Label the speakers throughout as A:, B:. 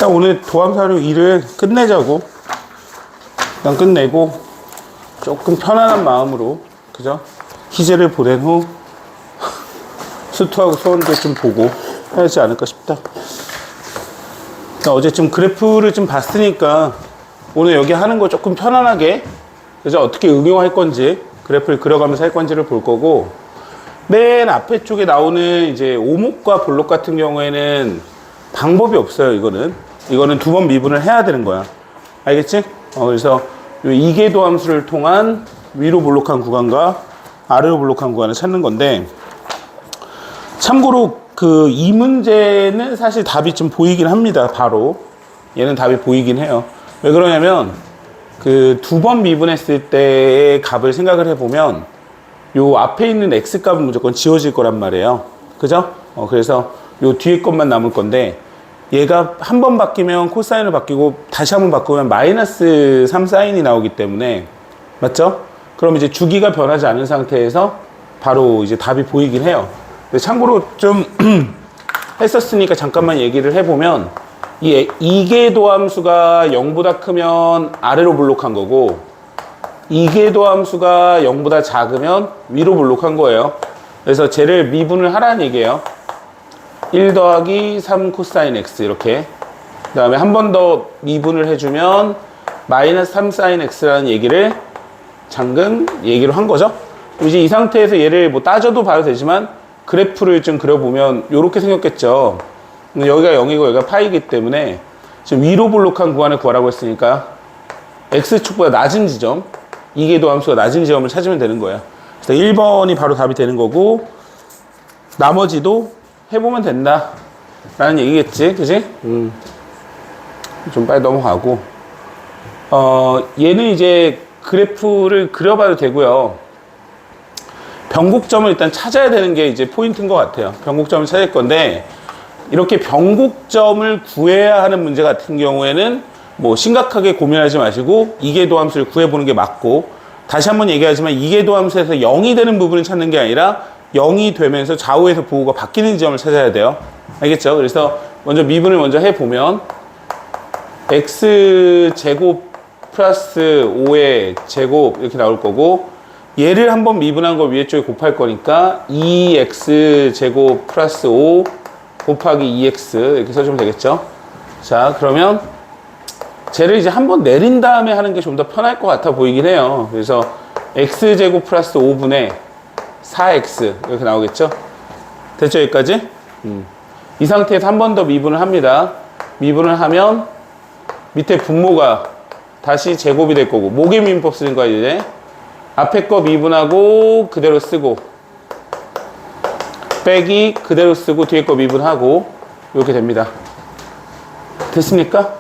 A: 일단 오늘 도함사료 일을 끝내자고. 일단 끝내고 조금 편안한 마음으로, 그죠? 희재를 보낸 후 수투하고 소원도 좀 보고 해야 하지 않을까 싶다. 그러니까 어제 좀 그래프를 좀 봤으니까 오늘 여기 하는 거 조금 편안하게, 그죠? 어떻게 응용할 건지, 그래프를 그려가면서 할 건지를 볼 거고, 맨 앞에 쪽에 나오는 이제 오목과 볼록 같은 경우에는 방법이 없어요. 이거는 두 번 미분을 해야 되는 거야. 알겠지? 그래서 요 이계도 함수를 통한 위로 볼록한 구간과 아래로 볼록한 구간을 찾는 건데, 참고로 그 이 문제는 사실 답이 좀 보이긴 합니다. 바로 얘는 답이 보이긴 해요. 왜 그러냐면 그 두 번 미분했을 때의 값을 생각을 해보면 요 앞에 있는 x 값은 무조건 지워질 거란 말이에요. 그죠? 그래서 요 뒤에 것만 남을 건데, 얘가 한 번 바뀌면 코사인을 바뀌고 다시 한 번 바꾸면 마이너스 3사인이 나오기 때문에, 맞죠? 그럼 이제 주기가 변하지 않은 상태에서 바로 이제 답이 보이긴 해요. 근데 참고로 좀 했었으니까 잠깐만 얘기를 해보면, 이 이계도 함수가 0보다 크면 아래로 볼록한 거고, 이계도 함수가 0보다 작으면 위로 볼록한 거예요. 그래서 쟤를 미분을 하라는 얘기예요. 1 더하기 3 코사인 x 이렇게. 그 다음에 한 번 더 미분을 해주면 마이너스 3 사인 x라는 얘기를 잠금 얘기로 한 거죠. 이제 이 상태에서 얘를 뭐 따져도 봐도 되지만 그래프를 좀 그려보면 이렇게 생겼겠죠. 여기가 0이고 여기가 파이기 때문에 지금 위로 볼록한 구간을 구하라고 했으니까 x축보다 낮은 지점, 이계도 함수가 낮은 지점을 찾으면 되는 거예요. 그래서 1번이 바로 답이 되는 거고, 나머지도 해보면 된다 라는 얘기겠지, 그지? 좀 빨리 넘어가고, 얘는 이제 그래프를 그려봐도 되고요. 변곡점을 일단 찾아야 되는 게 이제 포인트인 것 같아요. 변곡점을 찾을 건데, 이렇게 변곡점을 구해야 하는 문제 같은 경우에는 뭐 심각하게 고민하지 마시고 이계도 함수를 구해보는 게 맞고, 다시 한번 얘기하지만 이계도 함수에서 0이 되는 부분을 찾는 게 아니라 0이 되면서 좌우에서 부호가 바뀌는 지점을 찾아야 돼요. 알겠죠? 그래서 먼저 미분을 먼저 해보면 x제곱 플러스 5의 제곱 이렇게 나올 거고, 얘를 한번 미분한 거 위에 쪽에 곱할 거니까 2x제곱 플러스 5 곱하기 2x 이렇게 써주면 되겠죠? 자, 그러면 쟤를 이제 한번 내린 다음에 하는 게 좀 더 편할 것 같아 보이긴 해요. 그래서 x제곱 플러스 5분의 4x 이렇게 나오겠죠? 됐죠, 여기까지? 이 상태에서 한 번 더 미분을 합니다. 미분을 하면 밑에 분모가 다시 제곱이 될 거고, 모계미분법 쓰는 거야 이제. 앞에 거 미분하고 그대로 쓰고, 빼기 그대로 쓰고 뒤에 거 미분하고, 이렇게 됩니다. 됐습니까?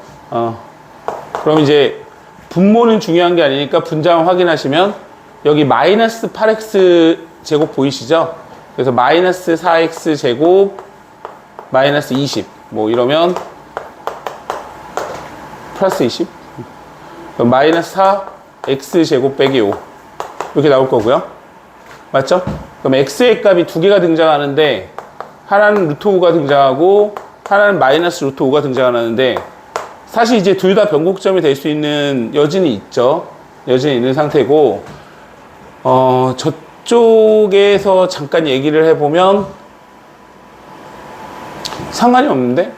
A: 그럼 이제 분모는 중요한 게 아니니까 분자만 확인하시면 여기 마이너스 8x 제곱 보이시죠? 그래서 마이너스 4x 제곱 마이너스 20 뭐 이러면 플러스 20, 그럼 마이너스 4x 제곱 빼기 5 이렇게 나올 거고요. 맞죠? 그럼 x의 값이 두 개가 등장하는데, 하나는 루트 5가 등장하고 하나는 마이너스 루트 5가 등장하는데, 사실 이제 둘 다 변곡점이 될 수 있는 여지는 있죠. 여지는 있는 상태고, 저쪽에서 잠깐 얘기를 해보면 상관이 없는데?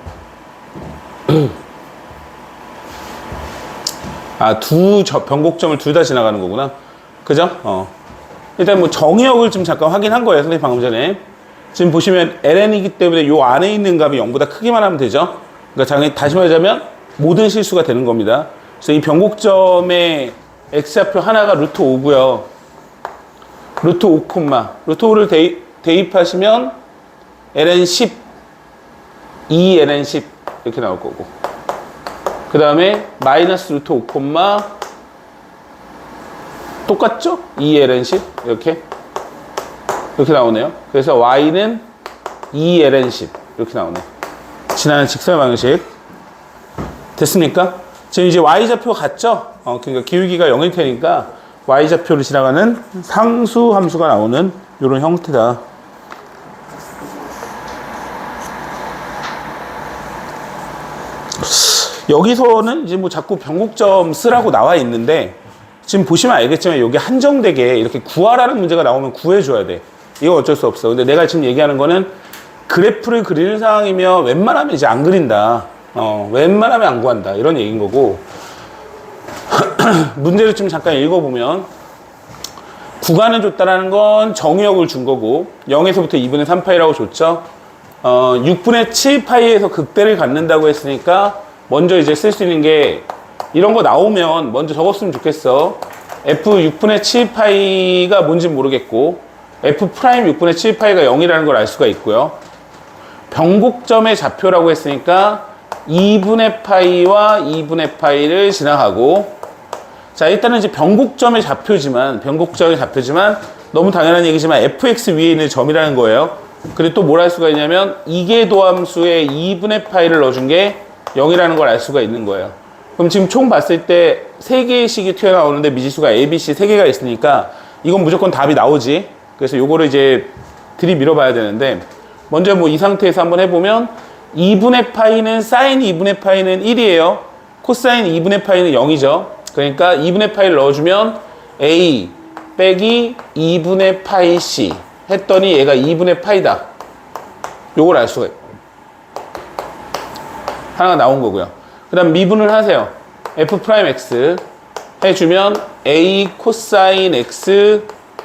A: 변곡점을 둘 다 지나가는 거구나. 그죠? 일단 뭐 정의역을 좀 잠깐 확인한 거예요, 선생님 방금 전에. 지금 보시면 ln이기 때문에 요 안에 있는 값이 0보다 크기만 하면 되죠. 그러니까 다시 말하자면 모든 실수가 되는 겁니다. 그래서 이 변곡점의 x좌표 하나가 루트 5고요. 루트 5, 루트 5를 대입하시면 ln 10, 2ln 10 이렇게 나올 거고, 그 다음에 마이너스 루트 5, 똑같죠? 2ln 10 이렇게 나오네요. 그래서 y는 2ln 10 이렇게 나오네요. 지나는 직선 방식. 됐습니까? 지금 이제 y좌표 같죠? 그러니까 기울기가 0일 테니까 y좌표를 지나가는 상수 함수가 나오는 이런 형태다. 여기서는 이제 뭐 자꾸 변곡점 쓰라고 나와 있는데 지금 보시면 알겠지만 여기 한정되게 이렇게 구하라는 문제가 나오면 구해줘야 돼. 이거 어쩔 수 없어. 근데 내가 지금 얘기하는 거는 그래프를 그리는 상황이면 웬만하면 이제 안 그린다. 웬만하면 안 구한다. 이런 얘기인 거고. 문제를 좀 잠깐 읽어보면 구간을 줬다라는 건 정의역을 준 거고 0에서부터 2분의 3파이라고 줬죠. 6분의 7파이에서 극대를 갖는다고 했으니까 먼저 이제 쓸 수 있는 게 이런 거 나오면 먼저 적었으면 좋겠어. F 6분의 7파이가 뭔지 모르겠고 F 프라임 6분의 7파이가 0이라는 걸 알 수가 있고요. 변곡점의 좌표라고 했으니까 2분의 파이와 2분의 파이를 지나가고 자 일단은 이제 변곡점의 좌표지만 너무 당연한 얘기지만 fx 위에 있는 점이라는 거예요. 그리고 또 뭘 할 수가 있냐면 이계 도함수에 2분의 파이를 넣어준 게 0이라는 걸 알 수가 있는 거예요. 그럼 지금 총 봤을 때 3개의 식이 튀어나오는데 미지수가 a, b, c 3개가 있으니까 이건 무조건 답이 나오지. 그래서 요거를 이제 들이밀어 봐야 되는데 먼저 뭐 이 상태에서 한번 해보면 2분의 파이는 사인 2분의 파이는 1이에요. 코사인 2분의 파이는 0이죠. 그러니까 2분의 파이를 넣어주면 a 빼기 2분의 파이 c 했더니 얘가 2분의 파이다. 요걸 알 수가 있고 하나가 나온 거고요. 그 다음 미분을 하세요. f 프라임 x 해주면 a 코사인 x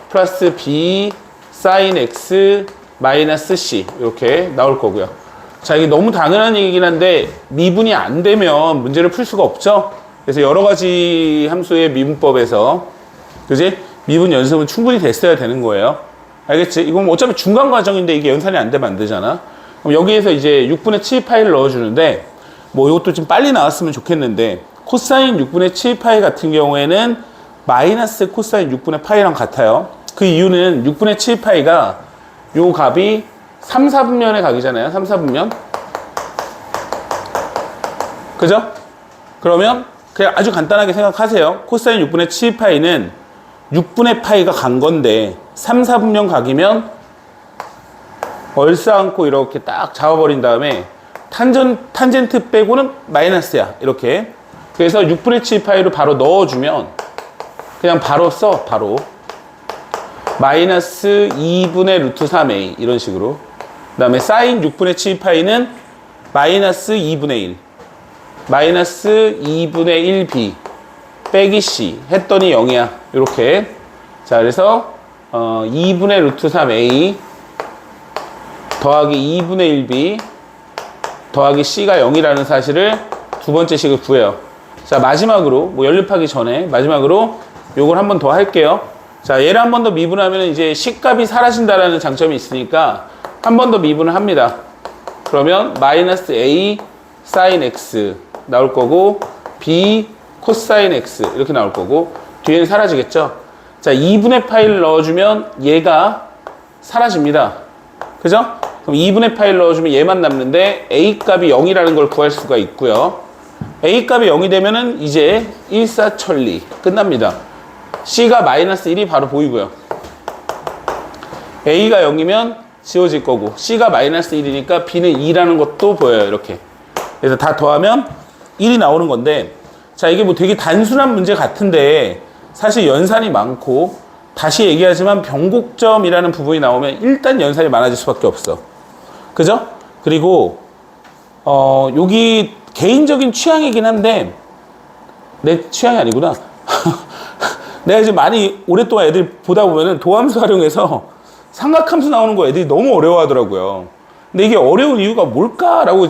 A: 플러스 b 사인 x 마이너스 c 이렇게 나올 거고요. 자 이게 너무 당연한 얘기긴 한데 미분이 안 되면 문제를 풀 수가 없죠. 그래서 여러 가지 함수의 미분법에서 그지? 미분 연습은 충분히 됐어야 되는 거예요. 알겠지? 이건 어차피 중간 과정인데 이게 연산이 안 되면 안 되잖아. 그럼 여기에서 이제 6분의 7파이를 넣어주는데 뭐 이것도 좀 빨리 나왔으면 좋겠는데 코사인 6분의 7파이 같은 경우에는 마이너스 코사인 6분의 파이랑 같아요. 그 이유는 6분의 7파이가 요 값이 3, 4분면의 각이잖아요. 3, 4분면. 그죠? 그러면 그냥 아주 간단하게 생각하세요. 코사인 6분의 7파이는 6분의 파이가 간 건데 3, 4분면 각이면 얼싸안고 이렇게 딱 잡아버린 다음에 탄젠트 빼고는 마이너스야. 이렇게. 그래서 6분의 7파이로 바로 넣어주면 그냥 바로 써. 바로. 마이너스 2분의 루트 3a 이런 식으로. 그 다음에 사인 6분의 7파이는 마이너스 2분의 1 마이너스 2분의 1b 빼기 c 했더니 0이야. 이렇게. 자 그래서 2분의 루트 3a 더하기 2분의 1b 더하기 c가 0이라는 사실을 두 번째 식을 구해요. 자 마지막으로 뭐 연립하기 전에 마지막으로 요걸 한 번 더 할게요. 자 얘를 한 번 더 미분하면 이제 식값이 사라진다라는 장점이 있으니까 한 번 더 미분을 합니다. 그러면 마이너스 a 사인 x 나올 거고 b 코사인 x 이렇게 나올 거고 뒤에는 사라지겠죠. 자 2분의 파이를 넣어주면 얘가 사라집니다. 그죠? 그럼 2분의 파이를 넣어주면 얘만 남는데 a 값이 0이라는 걸 구할 수가 있고요. a 값이 0이 되면은 이제 일사천리 끝납니다. c가 마이너스 1이 바로 보이고요. a가 0이면 지워질 거고 c가 마이너스 1이니까 b는 2라는 것도 보여요. 이렇게. 그래서 다 더하면 1이 나오는 건데 자 이게 뭐 되게 단순한 문제 같은데 사실 연산이 많고 다시 얘기하지만 변곡점이라는 부분이 나오면 일단 연산이 많아질 수밖에 없어. 그죠? 그리고 여기 개인적인 취향이긴 한데 내 취향이 아니구나. 내가 이제 많이 오랫동안 애들 보다 보면은 도함수 활용해서 삼각함수 나오는 거 애들이 너무 어려워하더라고요. 근데 이게 어려운 이유가 뭘까라고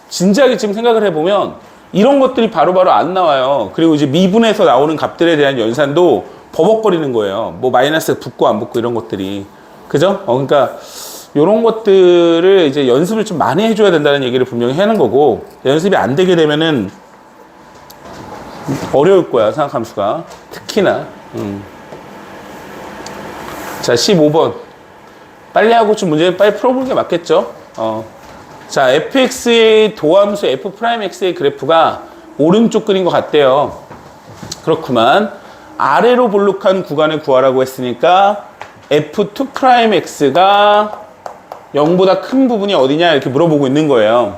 A: 진지하게 지금 생각을 해보면 이런 것들이 바로바로 안 나와요. 그리고 이제 미분에서 나오는 값들에 대한 연산도 버벅거리는 거예요. 뭐 마이너스 붙고 안 붙고 이런 것들이. 그죠? 그러니까 이런 것들을 이제 연습을 좀 많이 해줘야 된다는 얘기를 분명히 하는 거고 연습이 안 되게 되면은 어려울 거야. 삼각함수가. 특히나. 자 15번 빨리 하고 좀 문제는 빨리 풀어보는 게 맞겠죠. 자 fx의 도함수 f'x의 그래프가 오른쪽 그린 것 같대요. 그렇구만. 아래로 볼록한 구간을 구하라고 했으니까 f2'x가 0보다 큰 부분이 어디냐 이렇게 물어보고 있는 거예요.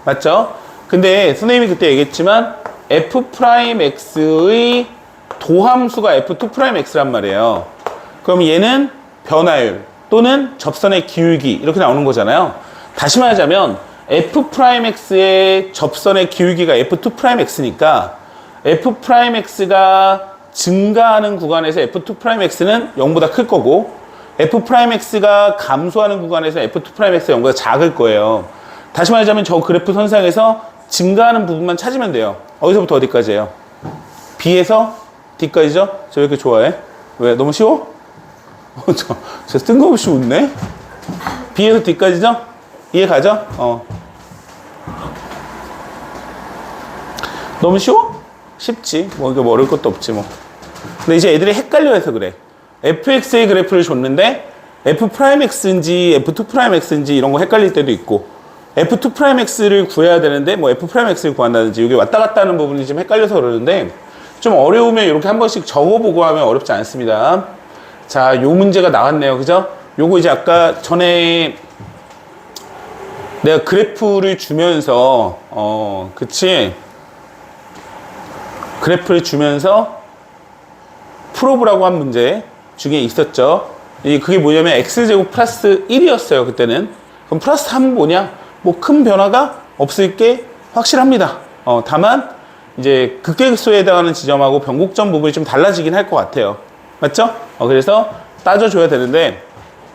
A: 맞죠? 근데 선생님이 그때 얘기했지만 f'x의 도함수가 f2'x란 말이에요. 그럼 얘는 변화율 또는 접선의 기울기 이렇게 나오는 거잖아요. 다시 말하자면 f'x의 접선의 기울기가 f2'x니까 f'x가 증가하는 구간에서 f2'x는 0보다 클 거고 f'x가 감소하는 구간에서 f2'x가 0보다 작을 거예요. 다시 말하자면 저 그래프 선상에서 증가하는 부분만 찾으면 돼요. 어디서부터 어디까지예요? B에서 D까지죠? 저 왜 이렇게 좋아해? 왜? 너무 쉬워? 저 뜬금없이 웃네? B에서 D까지죠? 이해 가죠? 너무 쉬워? 쉽지. 뭐, 이거 어려울 것도 없지, 뭐. 근데 이제 애들이 헷갈려 해서 그래. fx의 그래프를 줬는데, f'x인지 f2'x인지 이런 거 헷갈릴 때도 있고, f2'x를 구해야 되는데, 뭐 f'x를 구한다든지, 여기 왔다 갔다 하는 부분이 좀 헷갈려서 그러는데, 좀 어려우면 이렇게 한 번씩 적어보고 하면 어렵지 않습니다. 자, 요 문제가 나왔네요. 그죠? 요거 이제 아까 전에 내가 그래프를 주면서, 그치? 그래프를 주면서 풀어보라고 한 문제 중에 있었죠. 그게 뭐냐면 x제곱 플러스 1이었어요. 그때는. 그럼 플러스 3은 뭐냐? 뭐 큰 변화가 없을 게 확실합니다. 다만 이제 극대극소에 해당하는 지점하고 변곡점 부분이 좀 달라지긴 할 것 같아요. 맞죠? 그래서 따져줘야 되는데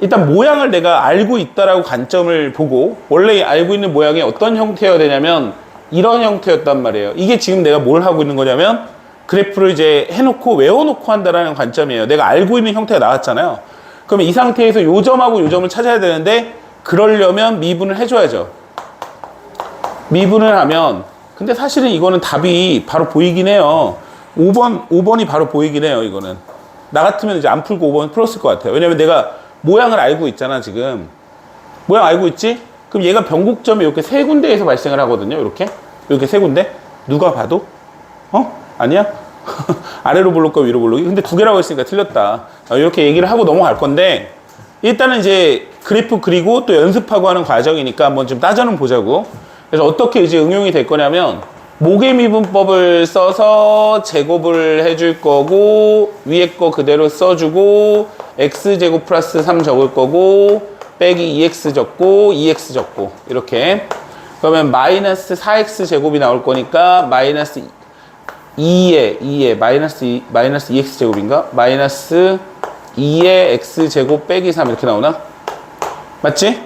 A: 일단 모양을 내가 알고 있다라고 관점을 보고 원래 알고 있는 모양이 어떤 형태여야 되냐면 이런 형태였단 말이에요. 이게 지금 내가 뭘 하고 있는 거냐면 그래프를 이제 해놓고 외워놓고 한다라는 관점이에요. 내가 알고 있는 형태가 나왔잖아요. 그러면 이 상태에서 요 점하고 요 점을 찾아야 되는데 그러려면 미분을 해줘야죠. 미분을 하면 근데 사실은 이거는 답이 바로 보이긴 해요. 5번이 바로 보이긴 해요. 이거는 나 같으면 이제 안 풀고 5번 풀었을 것 같아요. 왜냐면 내가 모양을 알고 있잖아. 지금 모양 알고 있지? 그럼 얘가 변곡점이 이렇게 세 군데에서 발생을 하거든요. 이렇게 세 군데. 누가 봐도 아니야? 아래로 볼록과 위로 볼록이. 근데 두 개라고 했으니까 틀렸다. 이렇게 얘기를 하고 넘어갈 건데 일단은 이제 그래프 그리고 또 연습하고 하는 과정이니까 한번 좀 따져는 보자고. 그래서 어떻게 이제 응용이 될 거냐면 모계미분법을 써서 제곱을 해줄 거고 위에 거 그대로 써주고 x제곱 플러스 3 적을 거고 빼기 2x 적고 2x 적고 이렇게. 그러면 마이너스 4x 제곱이 나올 거니까 마이너스 2에 마이너스 2x 제곱인가? 마이너스 2의 x 제곱 빼기 3 이렇게 나오나? 맞지?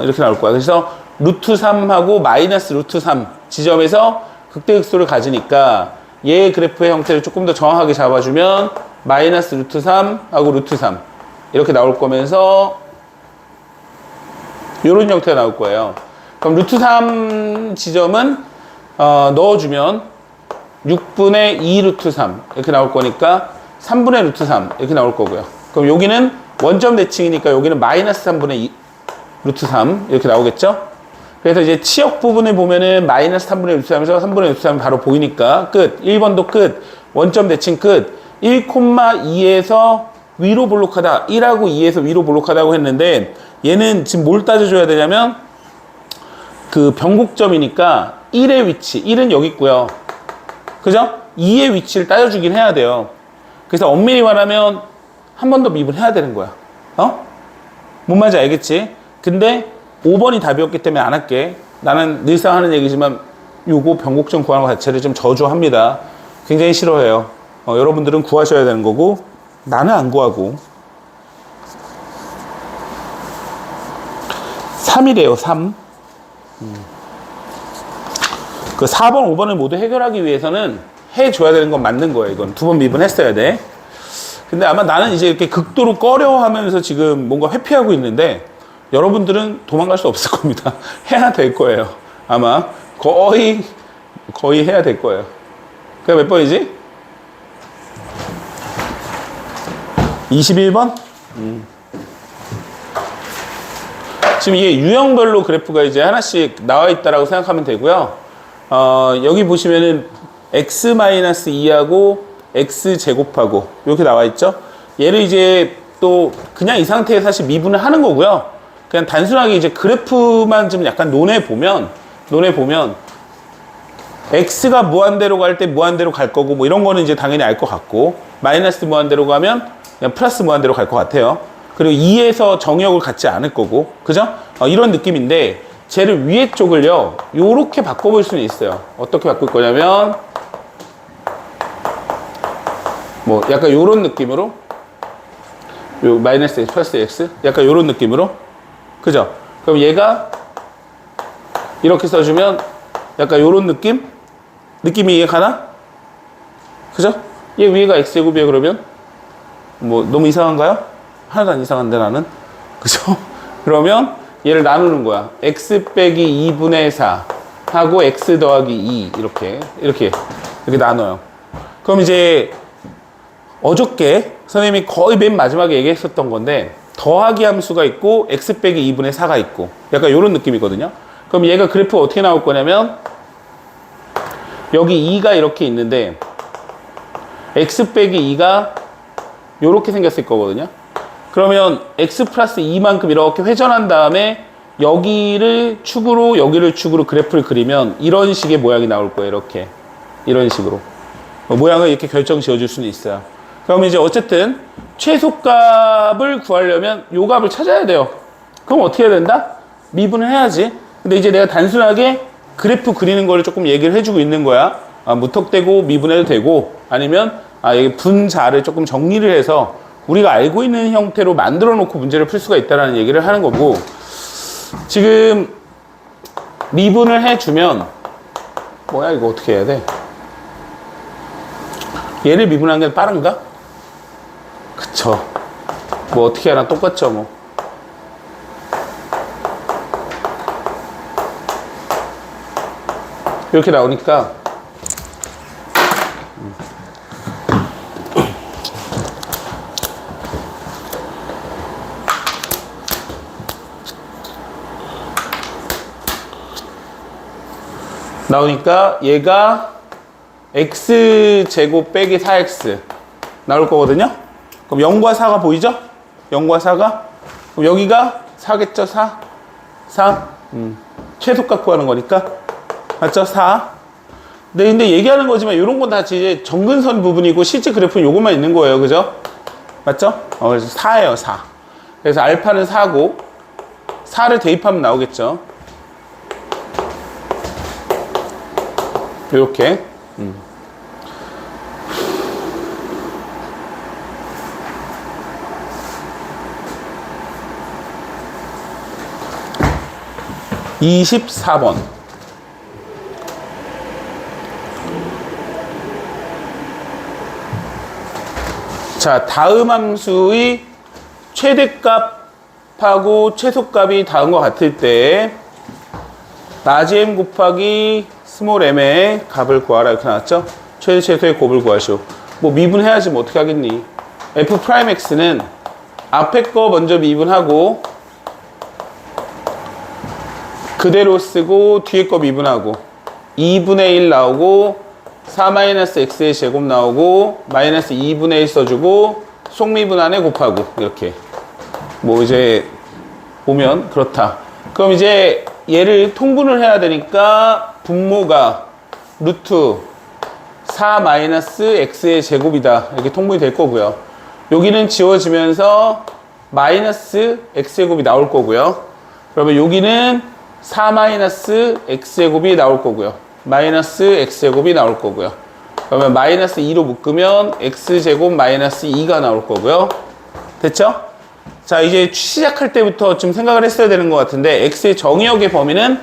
A: 이렇게 나올 거야. 그래서 루트 3하고 마이너스 루트 3 지점에서 극대극소를 가지니까 얘의 그래프의 형태를 조금 더 정확하게 잡아주면 마이너스 루트 3하고 루트 3 이렇게 나올 거면서 이런 형태가 나올 거예요. 그럼 루트 3 지점은 넣어주면 6분의 2 루트 3 이렇게 나올 거니까 3분의 루트 3 이렇게 나올 거고요. 그럼 여기는 원점 대칭이니까 여기는 마이너스 3분의 2 루트 3 이렇게 나오겠죠? 그래서 이제 치역 부분을 보면은 마이너스 3분의 루트 3에서 3분의 루트 3이 바로 보이니까 끝. 1번도 끝. 원점 대칭 끝. 1,2에서 위로 볼록하다. 1하고 2에서 위로 볼록하다고 했는데 얘는 지금 뭘 따져줘야 되냐면 그 변곡점이니까 1의 위치. 1은 여기 있고요. 그죠? 2의 위치를 따져주긴 해야 돼요. 그래서 엄밀히 말하면 한 번 더 미분해야 되는 거야. 뭔 말인지 알겠지? 근데 5번이 답이었기 때문에 안 할게. 나는 늘상 하는 얘기지만 요거 변곡점 구하는 것 자체를 좀 저주합니다. 굉장히 싫어해요. 여러분들은 구하셔야 되는 거고 나는 안 구하고. 3이래요. 3. 그 4번, 5번을 모두 해결하기 위해서는 해줘야 되는 건 맞는 거예요. 이건 두 번 미분했어야 돼. 근데 아마 나는 이제 이렇게 극도로 꺼려하면서 지금 뭔가 회피하고 있는데 여러분들은 도망갈 수 없을 겁니다. 해야 될 거예요. 아마 거의 해야 될 거예요. 그게 몇 번이지? 21번? 지금 이게 유형별로 그래프가 이제 하나씩 나와 있다라고 생각하면 되고요. 여기 보시면은 x-2하고 x제곱하고 이렇게 나와 있죠. 얘를 이제 또 그냥 이 상태에 사실 미분을 하는 거고요. 그냥 단순하게 이제 그래프만 좀 약간 논해 보면 x가 무한대로 갈 때 무한대로 갈 거고 뭐 이런 거는 이제 당연히 알 것 같고, 마이너스 무한대로 가면 그냥 플러스 무한대로 갈 것 같아요. 그리고 2에서 정역을 갖지 않을 거고, 그죠? 이런 느낌인데, 쟤를 위에 쪽을요 요렇게 바꿔볼 수는 있어요. 어떻게 바꿀 거냐면 뭐 약간 요런 느낌으로, 요 마이너스 x 플러스 x 약간 요런 느낌으로, 그죠? 그럼 얘가 이렇게 써주면 약간 요런 느낌이 이해가나? 그죠? 얘 위에가 x제곱이에요. 그러면 뭐 너무 이상한가요? 하나도 안 이상한데 나는, 그죠? 그러면 얘를 나누는 거야. x 빼기 2분의 4 하고 x 더하기 2 이렇게 나눠요. 그럼 이제 어저께 선생님이 거의 맨 마지막에 얘기했었던 건데, 더하기 함수가 있고 x 빼기 2분의 4가 있고 약간 이런 느낌이거든요. 그럼 얘가 그래프 어떻게 나올 거냐면, 여기 2가 이렇게 있는데 x 빼기 2가 이렇게 생겼을 거거든요. 그러면 x 플러스 2만큼 이렇게 회전한 다음에 여기를 축으로 여기를 축으로 그래프를 그리면 이런 식의 모양이 나올 거예요. 이렇게 이런 식으로 모양을 이렇게 결정 지어줄 수는 있어요. 그럼 이제 어쨌든 최소값을 구하려면 요 값을 찾아야 돼요. 그럼 어떻게 해야 된다? 미분을 해야지. 근데 이제 내가 단순하게 그래프 그리는 거를 조금 얘기를 해주고 있는 거야. 무턱대고 미분해도 되고, 아니면 여기 분자를 조금 정리를 해서 우리가 알고 있는 형태로 만들어 놓고 문제를 풀 수가 있다는 얘기를 하는 거고, 지금 미분을 해주면 뭐야 이거 어떻게 해야 돼? 얘를 미분하는 게 빠른가? 그쵸. 뭐 어떻게 하나 똑같죠 뭐. 이렇게 나오니까 얘가 x제곱 빼기 4x 나올 거거든요. 그럼 0과 4가 보이죠? 0과 4가? 그럼 여기가 4겠죠? 4? 최소값 구하는 거니까. 맞죠? 4. 네, 근데 얘기하는 거지만 이런 건 다 이제 정근선 부분이고 실제 그래프는 요것만 있는 거예요. 그죠? 맞죠? 그래서 4예요, 4. 그래서 알파는 4고 4를 대입하면 나오겠죠. 요렇게. 음. 24번. 자, 다음 함수의 최대값하고 최소값이 다음과 같을 때 라지 m 곱하기 스몰 m의 값을 구하라 이렇게 나왔죠? 최대 최소의 곱을 구하시오. 뭐 미분해야지 뭐 어떻게 하겠니? f 프라임 x는 앞에 거 먼저 미분하고 그대로 쓰고 뒤에 거 미분하고 2분의 1 나오고 4-x의 제곱 나오고 마이너스 2분의 1 써주고 속미분 안에 곱하고 이렇게 뭐 이제 보면 그렇다. 그럼 이제 얘를 통분을 해야 되니까 분모가 루트 4-x의 제곱이다 이렇게 통분이 될 거고요. 여기는 지워지면서 마이너스 x제곱이 나올 거고요. 그러면 여기는 4-x제곱이 나올 거고요. 마이너스 x제곱이 나올 거고요. 그러면 마이너스 2로 묶으면 x제곱 마이너스 2가 나올 거고요. 됐죠? 자, 이제 시작할 때부터 좀 생각을 했어야 되는 것 같은데 x의 정의역의 범위는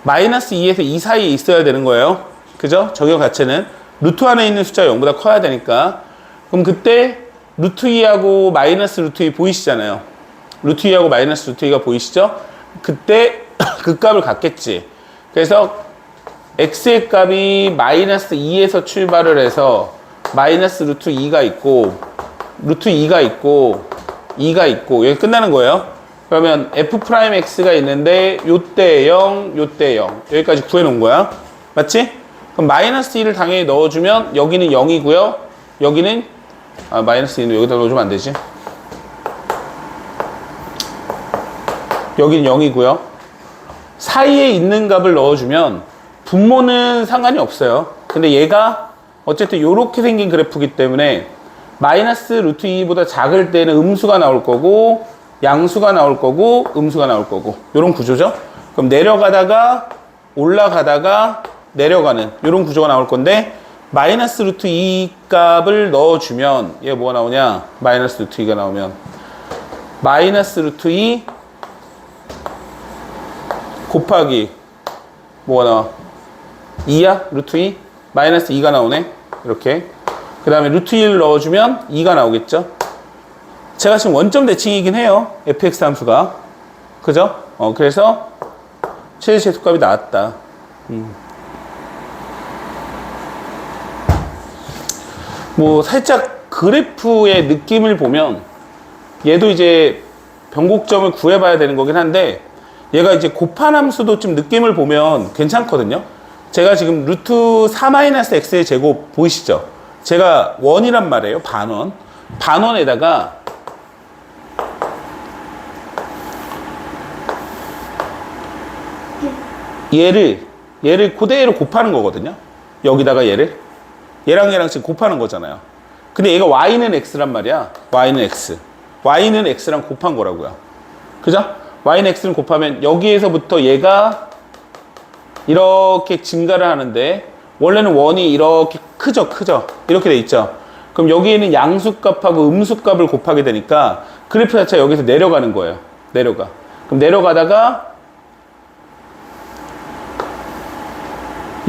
A: 마이너스 2에서 2 사이에 있어야 되는 거예요. 그죠? 정의역 자체는 루트 안에 있는 숫자가 0보다 커야 되니까. 그럼 그때 루트 2하고 마이너스 루트 2 보이시잖아요. 루트 2하고 마이너스 루트 2가 보이시죠? 그때 그 값을 갖겠지. 그래서 x의 값이 마이너스 2에서 출발을 해서 마이너스 루트 2가 있고 루트 2가 있고 2가 있고 여기 끝나는 거예요. 그러면 f 프라임 x가 있는데 요때 0 요때 0 여기까지 구해 놓은 거야. 맞지? 그럼 마이너스 2를 당연히 넣어주면 여기는 0이고요. 여기는 마이너스 2는 여기다 넣어주면 안 되지. 여기는 0이고요. 사이에 있는 값을 넣어주면 분모는 상관이 없어요. 근데 얘가 어쨌든 이렇게 생긴 그래프이기 때문에 마이너스 루트 2보다 작을 때는 음수가 나올 거고 양수가 나올 거고 음수가 나올 거고 이런 구조죠. 그럼 내려가다가 올라가다가 내려가는 이런 구조가 나올 건데 마이너스 루트 2 값을 넣어주면 얘 뭐가 나오냐? 마이너스 루트 2가 나오면 마이너스 루트 2 곱하기 뭐가 나와? 2야? 루트 2? 마이너스 2가 나오네. 이렇게. 그 다음에 루트 1을 넣어주면 2가 나오겠죠. 제가 지금 원점 대칭이긴 해요. fx 함수가. 그죠? 그래서 최대 최소값이 나왔다. 뭐 살짝 그래프의 느낌을 보면 얘도 이제 변곡점을 구해봐야 되는 거긴 한데 얘가 이제 곱한 함수도 좀 느낌을 보면 괜찮거든요. 제가 지금 루트 4-x의 제곱 보이시죠? 제가 원이란 말이에요. 반원. 반원에다가 얘를 그대로 곱하는 거거든요. 여기다가 얘랑 지금 곱하는 거잖아요. 근데 얘가 y는 x란 말이야. y는 x. y는 x랑 곱한 거라고요. 그죠? y는 x를 곱하면 여기에서부터 얘가 이렇게 증가를 하는데 원래는 원이 이렇게 크죠. 이렇게 돼 있죠. 그럼 여기에는 양수값하고 음수값을 곱하게 되니까 그래프 자체가 여기서 내려가는 거예요. 내려가. 그럼 내려가다가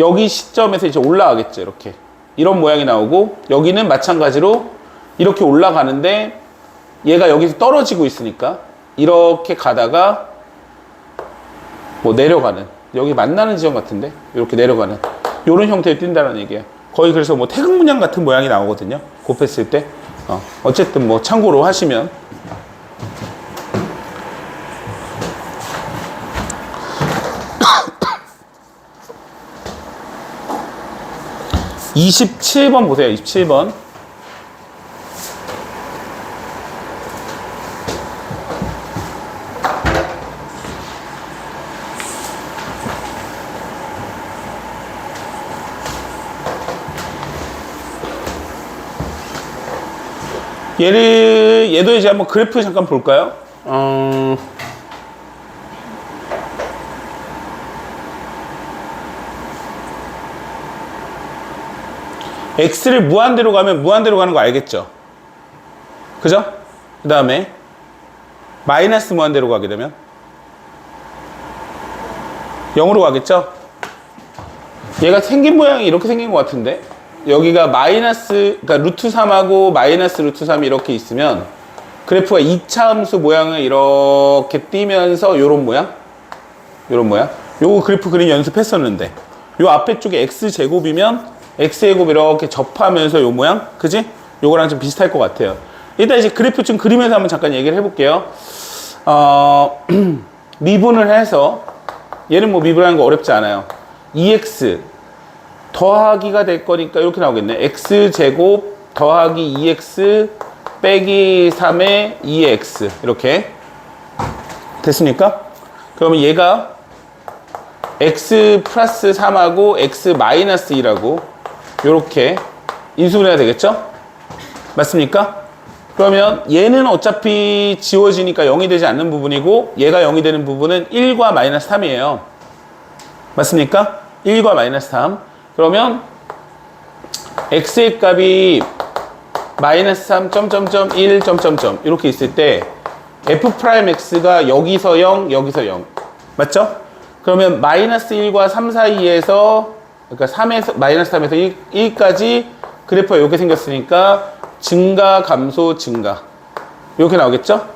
A: 여기 시점에서 이제 올라가겠죠. 이렇게. 이런 모양이 나오고 여기는 마찬가지로 이렇게 올라가는데 얘가 여기서 떨어지고 있으니까 이렇게 가다가 뭐 내려가는 여기 만나는 지점 같은데 이렇게 내려가는 이런 형태로 뛴다는 얘기예요. 거의 그래서 뭐 태극 문양 같은 모양이 나오거든요. 곱했을 때. 어쨌든 뭐 참고로 하시면. (27번) 보세요. 27번. 얘도 이제 한번 그래프 잠깐 볼까요? x를 무한대로 가면 무한대로 가는 거 알겠죠? 그죠? 그 다음에 마이너스 무한대로 가게 되면 0으로 가겠죠? 얘가 생긴 모양이 이렇게 생긴 것 같은데 여기가 마이너스, 그러니까 루트 3하고 마이너스 루트 3이 이렇게 있으면 그래프가 2차 함수 모양을 이렇게 띄면서 요런 모양? 요거 그래프 그림 연습했었는데 요 앞에 쪽에 x제곱이면 x제곱 이렇게 접하면서 요 모양? 그지? 요거랑 좀 비슷할 것 같아요. 일단 이제 그래프 좀 그리면서 한번 잠깐 얘기를 해볼게요. 미분을 해서 얘는 뭐 미분하는 거 어렵지 않아요. 2x 더하기가 될 거니까 이렇게 나오겠네. x제곱 더하기 2x 빼기 3의 2x 이렇게 됐습니까? 그러면 얘가 x 플러스 3하고 x 마이너스 2라고 이렇게 인수분해가 되겠죠? 맞습니까? 그러면 얘는 어차피 지워지니까 0이 되지 않는 부분이고 얘가 0이 되는 부분은 1과 마이너스 3이에요. 맞습니까? 1과 마이너스 3. 그러면 x의 값이 마이너스 3, 점점점 1, 점점점 이렇게 있을 때 f 프라임 x가 여기서 0, 여기서 0. 맞죠? 그러면 마이너스 1과 3 사이에서 그러니까 3에서 마이너스 3에서 1까지 그래프가 이렇게 생겼으니까 증가, 감소, 증가 이렇게 나오겠죠?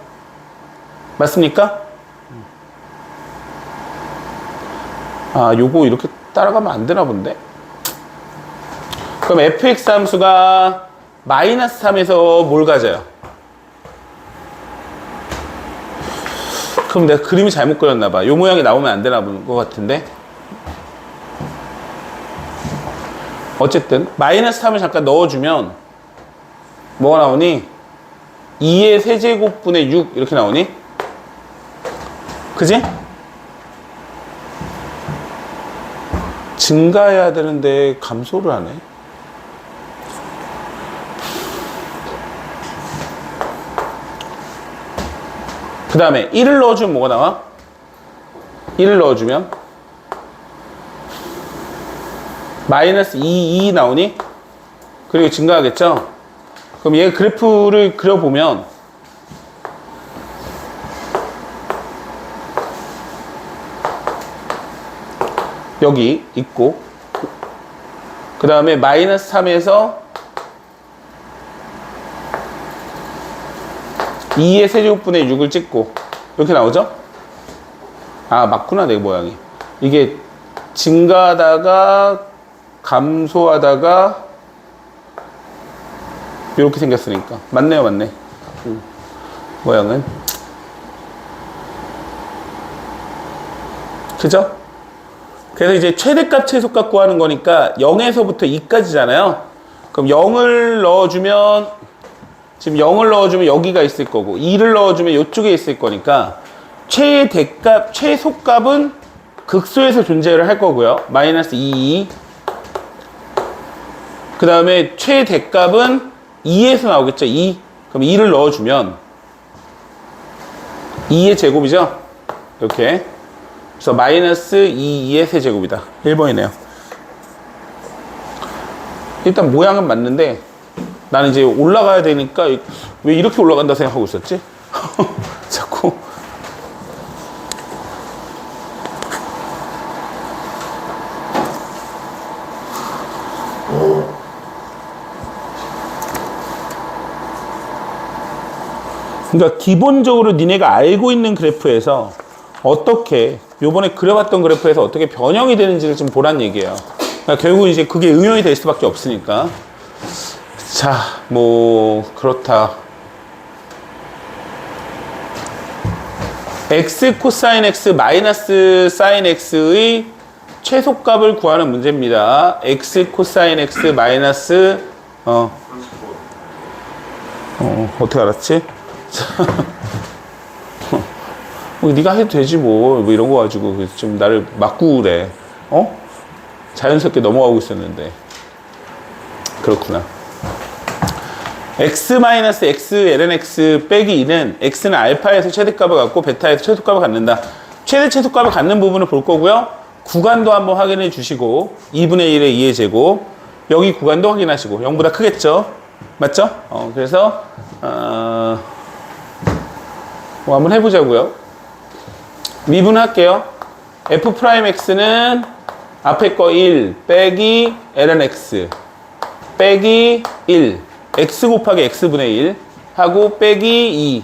A: 맞습니까? 요거 이렇게 따라가면 안 되나 본데? 그럼 fx 함수가 마이너스 3에서 뭘 가져요? 그럼 내가 그림이 잘못 그렸나 봐. 요 모양이 나오면 안 되나 보는 것 같은데. 어쨌든 마이너스 3을 잠깐 넣어주면 뭐가 나오니? 2의 세제곱분의 6 이렇게 나오니? 그지? 증가해야 되는데 감소를 하네. 그 다음에 1을 넣어주면 뭐가 나와? 1을 넣어주면 마이너스 2 나오니? 그리고 증가하겠죠? 그럼 얘 그래프를 그려보면 여기 있고, 그 다음에 마이너스 3에서 2의 세제곱분의 6을 찍고 이렇게 나오죠? 아, 맞구나, 내 모양이. 이게 증가하다가 감소하다가 이렇게 생겼으니까 맞네요. 맞네. 모양은. 그죠? 그래서 이제 최대값 최소값 구하는 거니까 0에서부터 2까지잖아요. 그럼 0을 넣어주면, 지금 0을 넣어주면 여기가 있을 거고 2를 넣어주면 이쪽에 있을 거니까 최대값 최소값은 극소에서 존재를 할 거고요. 마이너스 2. 그 다음에 최대값은 2에서 나오겠죠. 2. 그럼 2를 넣어주면 2의 제곱이죠. 이렇게. 그래서 마이너스 2의 세제곱이다. 1번이네요. 일단 모양은 맞는데 나는 이제 올라가야 되니까 왜 이렇게 올라간다 생각하고 있었지? 자꾸. 그러니까 기본적으로 니네가 알고 있는 그래프에서 어떻게 요번에 그려봤던 그래프에서 어떻게 변형이 되는지를 좀 보란 얘기예요. 그러니까 결국 이제 그게 응용이 될 수밖에 없으니까. 자, 뭐 그렇다. x 코사인 x 마이너스 사인 x의 최소값을 구하는 문제입니다. x 코사인 x 마이너스 어떻게 알았지? 네가 해도 되지 뭐 이런 거 가지고 좀 나를 맞고 그래. 자연스럽게 넘어가고 있었는데. 그렇구나. x-x ln x 빼기 2는 x는 알파에서 최대값을 갖고 베타에서 최소값을 갖는다. 최대 최소값을 갖는 부분을 볼 거고요. 구간도 한번 확인해 주시고 2분의 1의 2의 제곱, 여기 구간도 확인하시고 0보다 크겠죠? 맞죠? 그래서 뭐 한번 해보자고요. 미분할게요. f'x는 앞에 거 1 빼기 ln x 빼기 1 x 곱하기 x분의 1 하고 빼기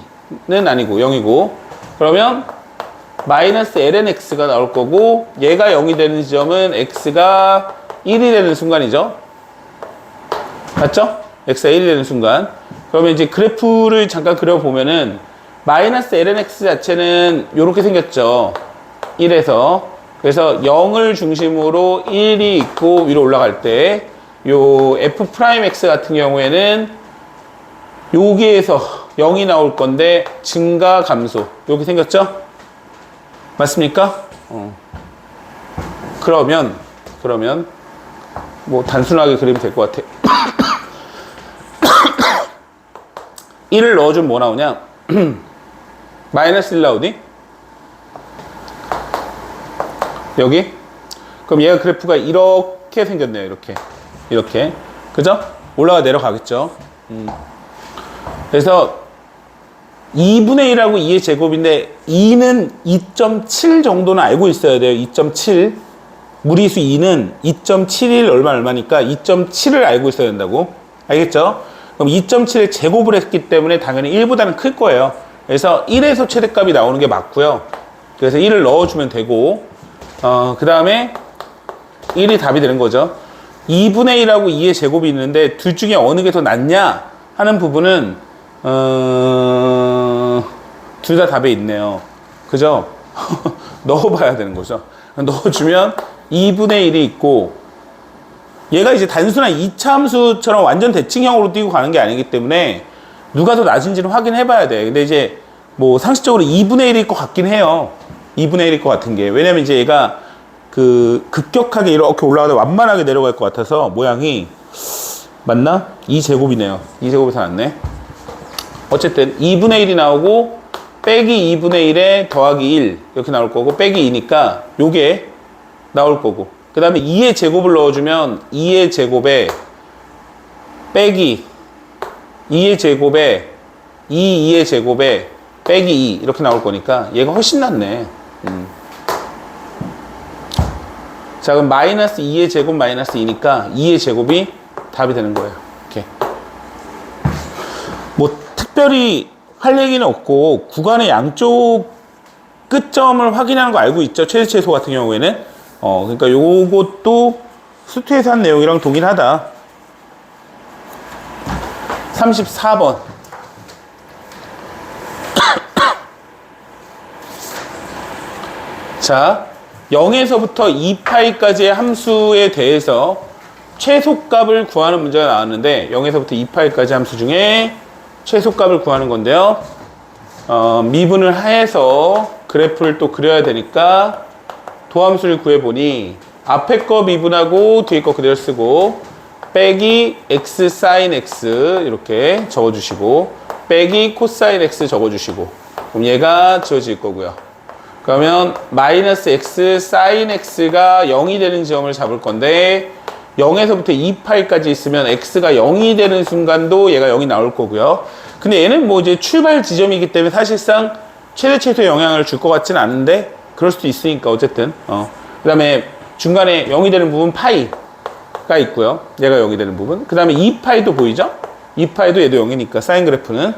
A: 2는 아니고 0이고, 그러면 마이너스 ln x가 나올 거고, 얘가 0이 되는 지점은 x가 1이 되는 순간이죠. 맞죠? x가 1이 되는 순간. 그러면 이제 그래프를 잠깐 그려보면은 마이너스 ln x 자체는 이렇게 생겼죠. 1에서. 그래서 0을 중심으로 1이 있고 위로 올라갈 때 요 f'x 같은 경우에는 여기에서 0이 나올 건데 증가 감소 이렇게 생겼죠? 맞습니까? 그러면 뭐 단순하게 그리면 될 것 같아. 1을 넣어주면 뭐 나오냐? 마이너스 1 나오니? 여기? 그럼 얘가 그래프가 이렇게 생겼네요. 이렇게. 그죠? 올라가 내려가겠죠. 그래서 2분의 1하고 2의 제곱인데 2는 2.7 정도는 알고 있어야 돼요. 2.7. 무리수 2는 2.71 얼마니까 2.7을 알고 있어야 된다고. 알겠죠? 그럼 2.7을 제곱을 했기 때문에 당연히 1보다는 클 거예요. 그래서 1에서 최대값이 나오는 게 맞고요. 그래서 1을 넣어주면 되고, 그 다음에 1이 답이 되는 거죠. 2분의 1하고 2의 제곱이 있는데 둘 중에 어느 게 더 낫냐 하는 부분은 둘 다 답에 있네요. 그죠? 넣어봐야 되는 거죠. 넣어주면 2분의 1이 있고, 얘가 이제 단순한 2차 함수처럼 완전 대칭형으로 띄고 가는 게 아니기 때문에 누가 더 낮은지는 확인해 봐야 돼. 근데 이제 뭐 상식적으로 2분의 1일 것 같긴 해요. 2분의 1일 것 같은 게. 왜냐면 이제 얘가 그 급격하게 이렇게 올라가다 완만하게 내려갈 것 같아서 모양이 맞나? 2제곱이네요. 2제곱이 다 났네. 어쨌든 2분의 1이 나오고 빼기 2분의 1에 더하기 1 이렇게 나올 거고 빼기 2니까 요게 나올 거고 그 다음에 2의 제곱을 넣어주면 2의 제곱에 빼기 2의 제곱에 2의 제곱에 빼기 2 이렇게 나올 거니까 얘가 훨씬 낫네. 자 그럼 마이너스 2의 제곱 마이너스 2니까 2의 제곱이 답이 되는 거예요. 이렇게 뭐 특별히 할 얘기는 없고 구간의 양쪽 끝점을 확인하는 거 알고 있죠. 최대 최소 같은 경우에는 그러니까 요것도 수투에서 한 내용이랑 동일하다. 34번 자 0에서부터 2파이까지의 함수에 대해서 최소값을 구하는 문제가 나왔는데 0에서부터 2파이까지 함수 중에 최소값을 구하는 건데요. 미분을 해서 그래프를 또 그려야 되니까 도함수를 구해보니 앞에 거 미분하고 뒤에 거 그대로 쓰고 빼기 x sin x 이렇게 적어주시고 빼기 코사인 x 적어주시고 그럼 얘가 지워질 거고요. 그러면 마이너스 x sin x가 0이 되는 지점을 잡을 건데 0에서부터 2파이까지 있으면 x가 0이 되는 순간도 얘가 0이 나올 거고요. 근데 얘는 뭐 이제 출발 지점이기 때문에 사실상 최대 최소의 영향을 줄 것 같지는 않은데 그럴 수도 있으니까 어쨌든 그 다음에 중간에 0이 되는 부분 파이가 있고요. 얘가 0이 되는 부분 그 다음에 2파이도 보이죠? 2파이도 얘도 0이니까 사인 그래프는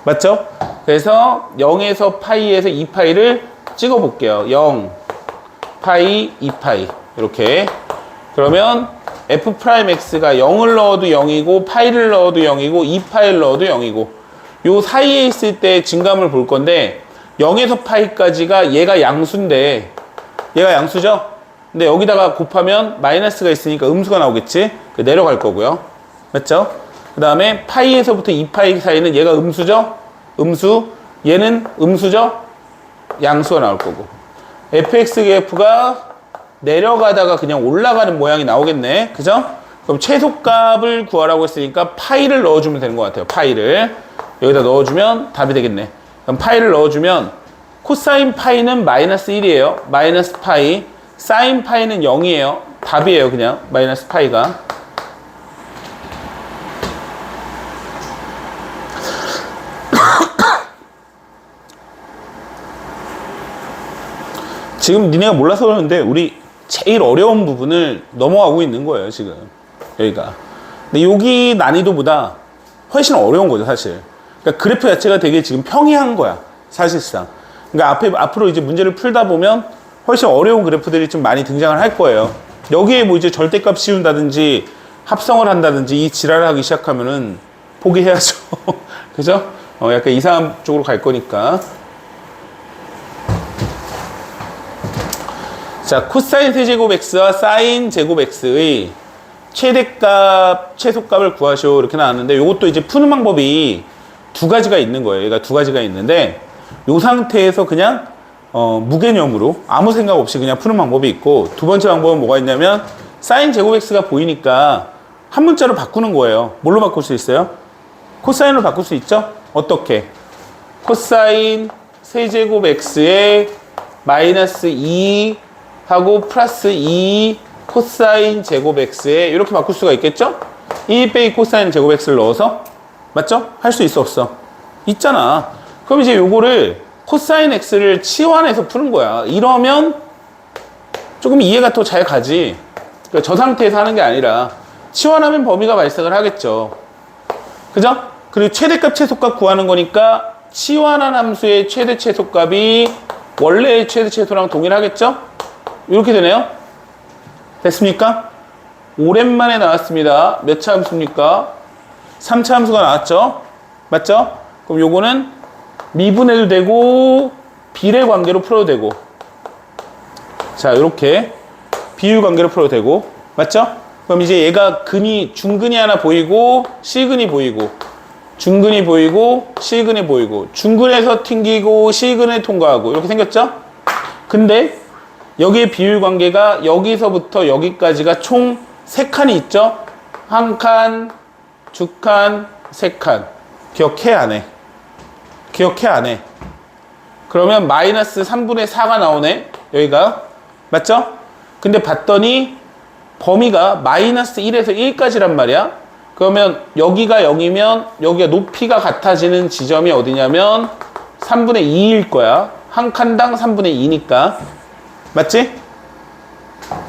A: 맞죠? 그래서 0에서 파이에서 2파이를 찍어 볼게요. 0 파이 2파이 이렇게 그러면 f'x가 0을 넣어도 0이고 파이를 넣어도 0이고 2파이를 넣어도 0이고 요 사이에 있을 때 증감을 볼 건데 0에서 파이까지가 얘가 양수인데 얘가 양수죠? 근데 여기다가 곱하면 마이너스가 있으니까 음수가 나오겠지? 내려갈 거고요. 맞죠? 그 다음에 파이에서부터 2파이 사이는 얘가 음수죠? 음수. 얘는 음수죠? 양수가 나올 거고. fx 그래프가 내려가다가 그냥 올라가는 모양이 나오겠네. 그죠? 그럼 최소값을 구하라고 했으니까 파이를 넣어주면 되는 것 같아요. 파이를. 여기다 넣어주면 답이 되겠네. 그럼 파이를 넣어주면 코사인 파이는 마이너스 1이에요. 마이너스 파이. 사인 파이는 0이에요. 답이에요. 그냥 마이너스 파이가. 지금 니네가 몰라서 그러는데 우리 제일 어려운 부분을 넘어가고 있는 거예요. 지금 여기가. 근데 여기 난이도보다 훨씬 어려운 거죠. 사실. 그러니까 그래프 자체가 되게 지금 평이한 거야. 사실상. 그러니까 앞으로 이제 문제를 풀다 보면 훨씬 어려운 그래프들이 좀 많이 등장을 할 거예요. 여기에 뭐 이제 절대값 씌운다든지 합성을 한다든지 이 지랄을 하기 시작하면은 포기해야죠. 그죠? 약간 이상한 쪽으로 갈 거니까. 자, 코사인 세제곱 x와 사인 제곱 x의 최대값, 최소값을 구하시오. 이렇게 나왔는데 이것도 이제 푸는 방법이 두 가지가 있는 거예요. 얘가 두 가지가 있는데 이 상태에서 그냥 무개념으로 아무 생각 없이 그냥 푸는 방법이 있고 두 번째 방법은 뭐가 있냐면 사인 제곱 x가 보이니까 한 문자로 바꾸는 거예요. 뭘로 바꿀 수 있어요? 코사인으로 바꿀 수 있죠? 어떻게? 코사인 세제곱 x에 마이너스 2 하고 플러스 2 코사인 제곱 x에 이렇게 바꿀 수가 있겠죠? 1 빼기 코사인 제곱 x를 넣어서 맞죠? 할 수 있어 없어? 있잖아. 그럼 이제 요거를 코사인 x를 치환해서 푸는 거야. 이러면 조금 이해가 더 잘 가지. 그러니까 저 상태에서 하는 게 아니라 치환하면 범위가 발생을 하겠죠. 그죠? 그리고 최대값 최소값 구하는 거니까 치환한 함수의 최대 최소값이 원래의 최대 최소랑 동일하겠죠? 이렇게 되네요. 됐습니까? 오랜만에 나왔습니다. 몇 차 함수입니까? 3차 함수가 나왔죠? 맞죠? 그럼 요거는 미분해도 되고 비례 관계로 풀어도 되고 자 이렇게 비율 관계로 풀어도 되고 맞죠? 그럼 이제 얘가 근이 중근이 하나 보이고 실근이 보이고 중근이 보이고 실근이 보이고 중근에서 튕기고 실근에 통과하고 이렇게 생겼죠? 근데 여기의 비율 관계가 여기서부터 여기까지가 총 3칸이 있죠? 1칸, 2칸, 3칸. 기억해, 안 해? 기억해, 안 해? 그러면 마이너스 3분의 4가 나오네? 여기가. 맞죠? 근데 봤더니 범위가 마이너스 1에서 1까지란 말이야. 그러면 여기가 0이면 여기가 높이가 같아지는 지점이 어디냐면 3분의 2일 거야. 한 칸당 3분의 2니까. 맞지?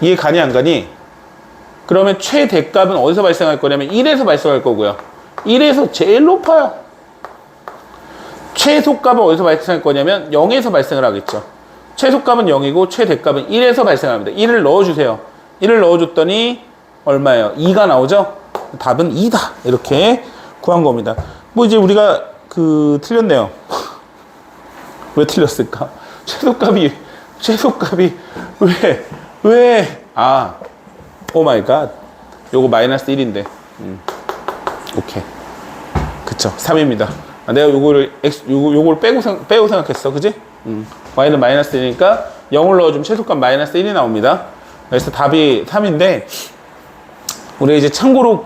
A: 이해 가니 안 가니? 그러면 최대값은 어디서 발생할 거냐면 1에서 발생할 거고요. 1에서 제일 높아요. 최소값은 어디서 발생할 거냐면 0에서 발생을 하겠죠. 최소값은 0이고 최대값은 1에서 발생합니다. 1을 넣어주세요. 1을 넣어줬더니 얼마예요? 2가 나오죠? 답은 2다. 이렇게 구한 겁니다. 뭐 이제 우리가 틀렸네요. 왜 틀렸을까? 최소값이 왜? 오 마이 갓. 요거 마이너스 1인데. 오케이. 그쵸. 3입니다. 내가 요거를 빼고 생각했어. 그지? y는 마이너스 1이니까 0을 넣어주면 최소값 마이너스 1이 나옵니다. 그래서 답이 3인데, 우리가 이제 참고로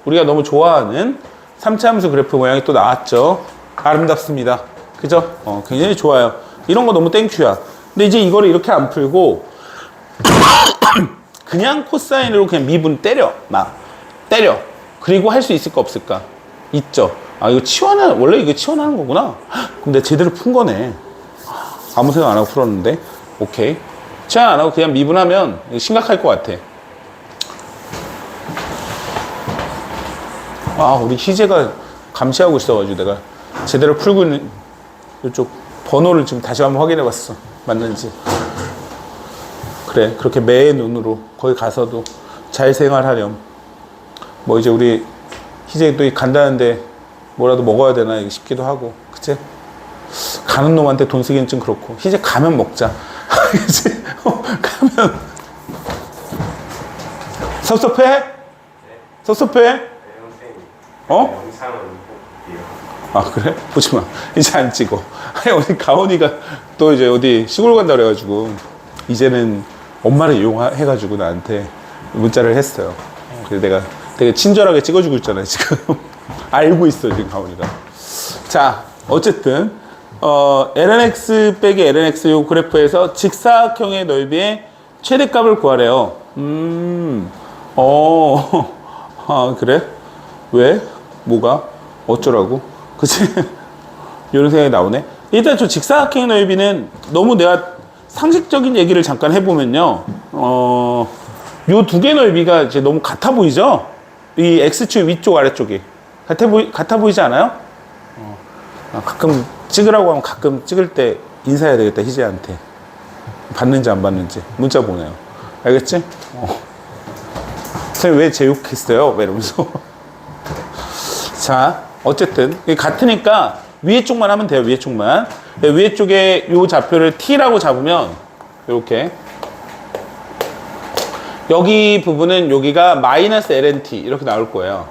A: 우리가 너무 좋아하는 3차 함수 그래프 모양이 또 나왔죠. 아름답습니다. 그죠? 굉장히 좋아요. 이런 거 너무 땡큐야. 근데 이제 이거를 이렇게 안 풀고, 그냥 코사인으로 그냥 미분 때려. 그리고 할 수 있을까 없을까? 있죠. 이거 원래 이거 치환하는 거구나. 그럼 내가 제대로 푼 거네. 아무 생각 안 하고 풀었는데. 오케이. 치환 안 하고 그냥 미분하면 심각할 것 같아. 우리 희재가 감시하고 있어가지고 내가 제대로 풀고 있는 이쪽 번호를 지금 다시 한번 확인해 봤어. 맞는지. 그래, 그렇게 매의 눈으로 거기 가서도 잘 생활하렴. 뭐 이제 우리 희재 또 간다는데 뭐라도 먹어야 되나 싶기도 하고. 그치? 가는 놈한테 돈 쓰기는 좀 그렇고. 희재 가면 먹자. 그치? 가면 섭섭해? 네. 섭섭해?
B: 영상은 볼게요.
A: 그래? 보지 마. 이제 안 찍어. 어디 가온이가 또 이제 어디 시골 간다 그래가지고 이제는 엄마를 이용해가지고 나한테 문자를 했어요. 그래서 내가 되게 친절하게 찍어주고 있잖아요, 지금. 알고 있어, 지금 가온이가. 자, 어쨌든 lnx 빼기 lnx 요 그래프에서 직사각형의 넓이의 최대값을 구하래요. 그래? 왜? 뭐가? 어쩌라고? 그치? 이런 생각이 나오네. 일단 저 직사각형의 넓이는 너무 내가 상식적인 얘기를 잠깐 해보면요. 요 두 개 넓이가 이제 너무 같아 보이죠? 이 X축 위쪽 아래쪽이. 같아 보이지 않아요? 가끔 찍으라고 하면 가끔 찍을 때 인사해야 되겠다, 희재한테. 받는지 안 받는지. 문자 보내요. 알겠지? 선생님 왜 제욕했어요? 이러면서. 자, 어쨌든 같으니까 위에 쪽만 하면 돼요. 위에 쪽만. 위에 쪽에 요 좌표를 t라고 잡으면 이렇게 여기 부분은 여기가 마이너스 lnt 이렇게 나올 거예요.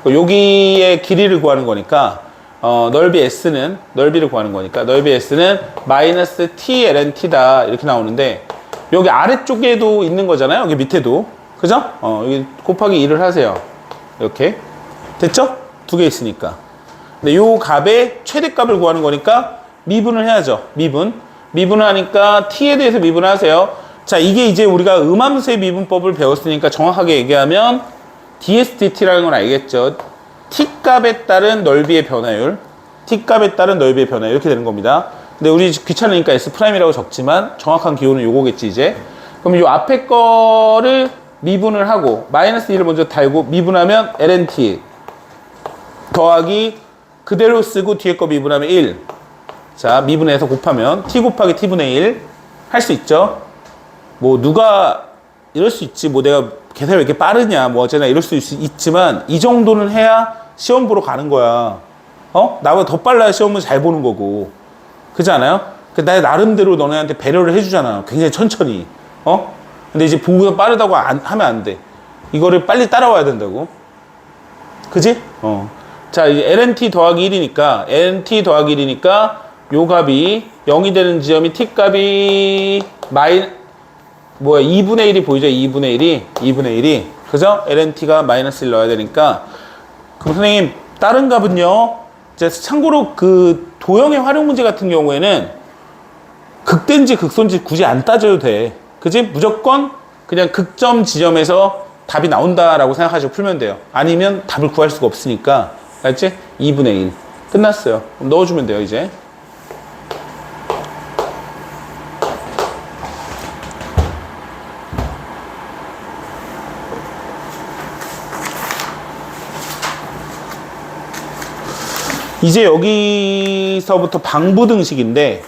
A: 여기의 길이를 구하는 거니까 넓이 s는 넓이를 구하는 거니까 넓이 s는 마이너스 t lnt다 이렇게 나오는데, 여기 아래쪽에도 있는 거잖아요. 여기 밑에도. 그죠? 여기 곱하기 2를 하세요. 이렇게 됐죠? 두 개 있으니까. 근데 요 값의 최대값을 구하는 거니까 미분을 해야죠. 미분을 하니까 t에 대해서 미분을 하세요. 자, 이게 이제 우리가 음함수의 미분법을 배웠으니까 정확하게 얘기하면 dSdt라는 건 알겠죠. t값에 따른 넓이의 변화율, t값에 따른 넓이의 변화율 이렇게 되는 겁니다. 근데 우리 귀찮으니까 S'이라고 적지만 정확한 기호는 요거겠지 이제. 그럼 요 앞에 거를 미분을 하고 마이너스 2를 먼저 달고 미분하면 lnt 더하기 그대로 쓰고 뒤에 거 미분하면 1. 자, 미분해서 곱하면 t 곱하기 t분의 1 할 수 있죠. 뭐 누가 이럴 수 있지. 뭐 내가 계산이 왜 이렇게 빠르냐 뭐 어쩌나 이럴 수 있지만 이 정도는 해야 시험 보러 가는 거야. 나보다 더 빨라야 시험을 잘 보는 거고. 그렇지 않아요? 나 나름대로 너네한테 배려를 해주잖아. 굉장히 천천히. 근데 이제 보고서 빠르다고 하면 안 돼. 이거를 빨리 따라와야 된다고. 그지? 자, 이제 lnt 더하기 1이니까 lnt 더하기 1이니까 요 값이 0이 되는 지점이 t 값이 뭐야 2분의 1이 보이죠? 2분의 1이 그죠? lnt가 마이너스 1 넣어야 되니까 그럼 선생님 다른 값은요? 이제 참고로 그 도형의 활용 문제 같은 경우에는 극대인지 극소인지 굳이 안 따져도 돼. 그지? 무조건 그냥 극점 지점에서 답이 나온다라고 생각하시고 풀면 돼요. 아니면 답을 구할 수가 없으니까. 알지? 2분의 1. 끝났어요. 그럼 넣어주면 돼요, 이제. 이제 여기서부터 방부등식인데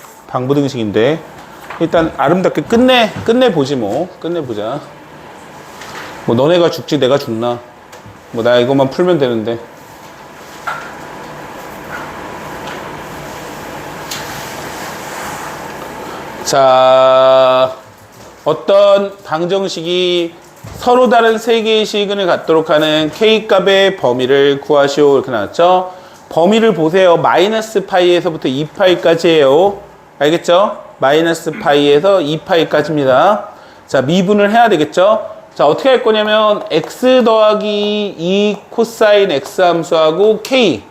A: 일단 아름답게 끝내보지 뭐. 끝내보자. 뭐 너네가 죽지 내가 죽나. 뭐 나 이것만 풀면 되는데. 자, 어떤 방정식이 서로 다른 세 개의 시근을 갖도록 하는 K값의 범위를 구하시오. 이렇게 나왔죠? 범위를 보세요. 마이너스 파이에서부터 2파이까지예요. 알겠죠? 마이너스 파이에서 2파이까지입니다. 자, 미분을 해야 되겠죠? 자, 어떻게 할 거냐면 x 더하기 2 코사인 x 함수하고 k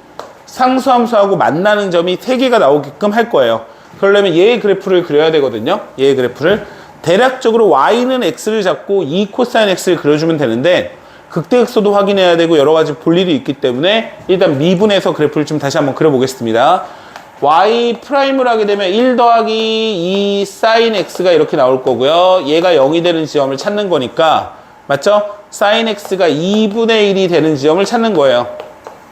A: 상수함수하고 만나는 점이 3개가 나오게끔 할 거예요. 그러려면 얘의 그래프를 그려야 되거든요. 얘의 그래프를. 대략적으로 y는 x를 잡고 2 코사인 x를 그려주면 되는데 극대극소도 확인해야 되고 여러 가지 볼 일이 있기 때문에 일단 미분해서 그래프를 좀 다시 한번 그려보겠습니다. y 프라임을 하게 되면 1 더하기 2 사인 x가 이렇게 나올 거고요. 얘가 0이 되는 지점을 찾는 거니까 맞죠? 사인 x가 2분의 1이 되는 지점을 찾는 거예요.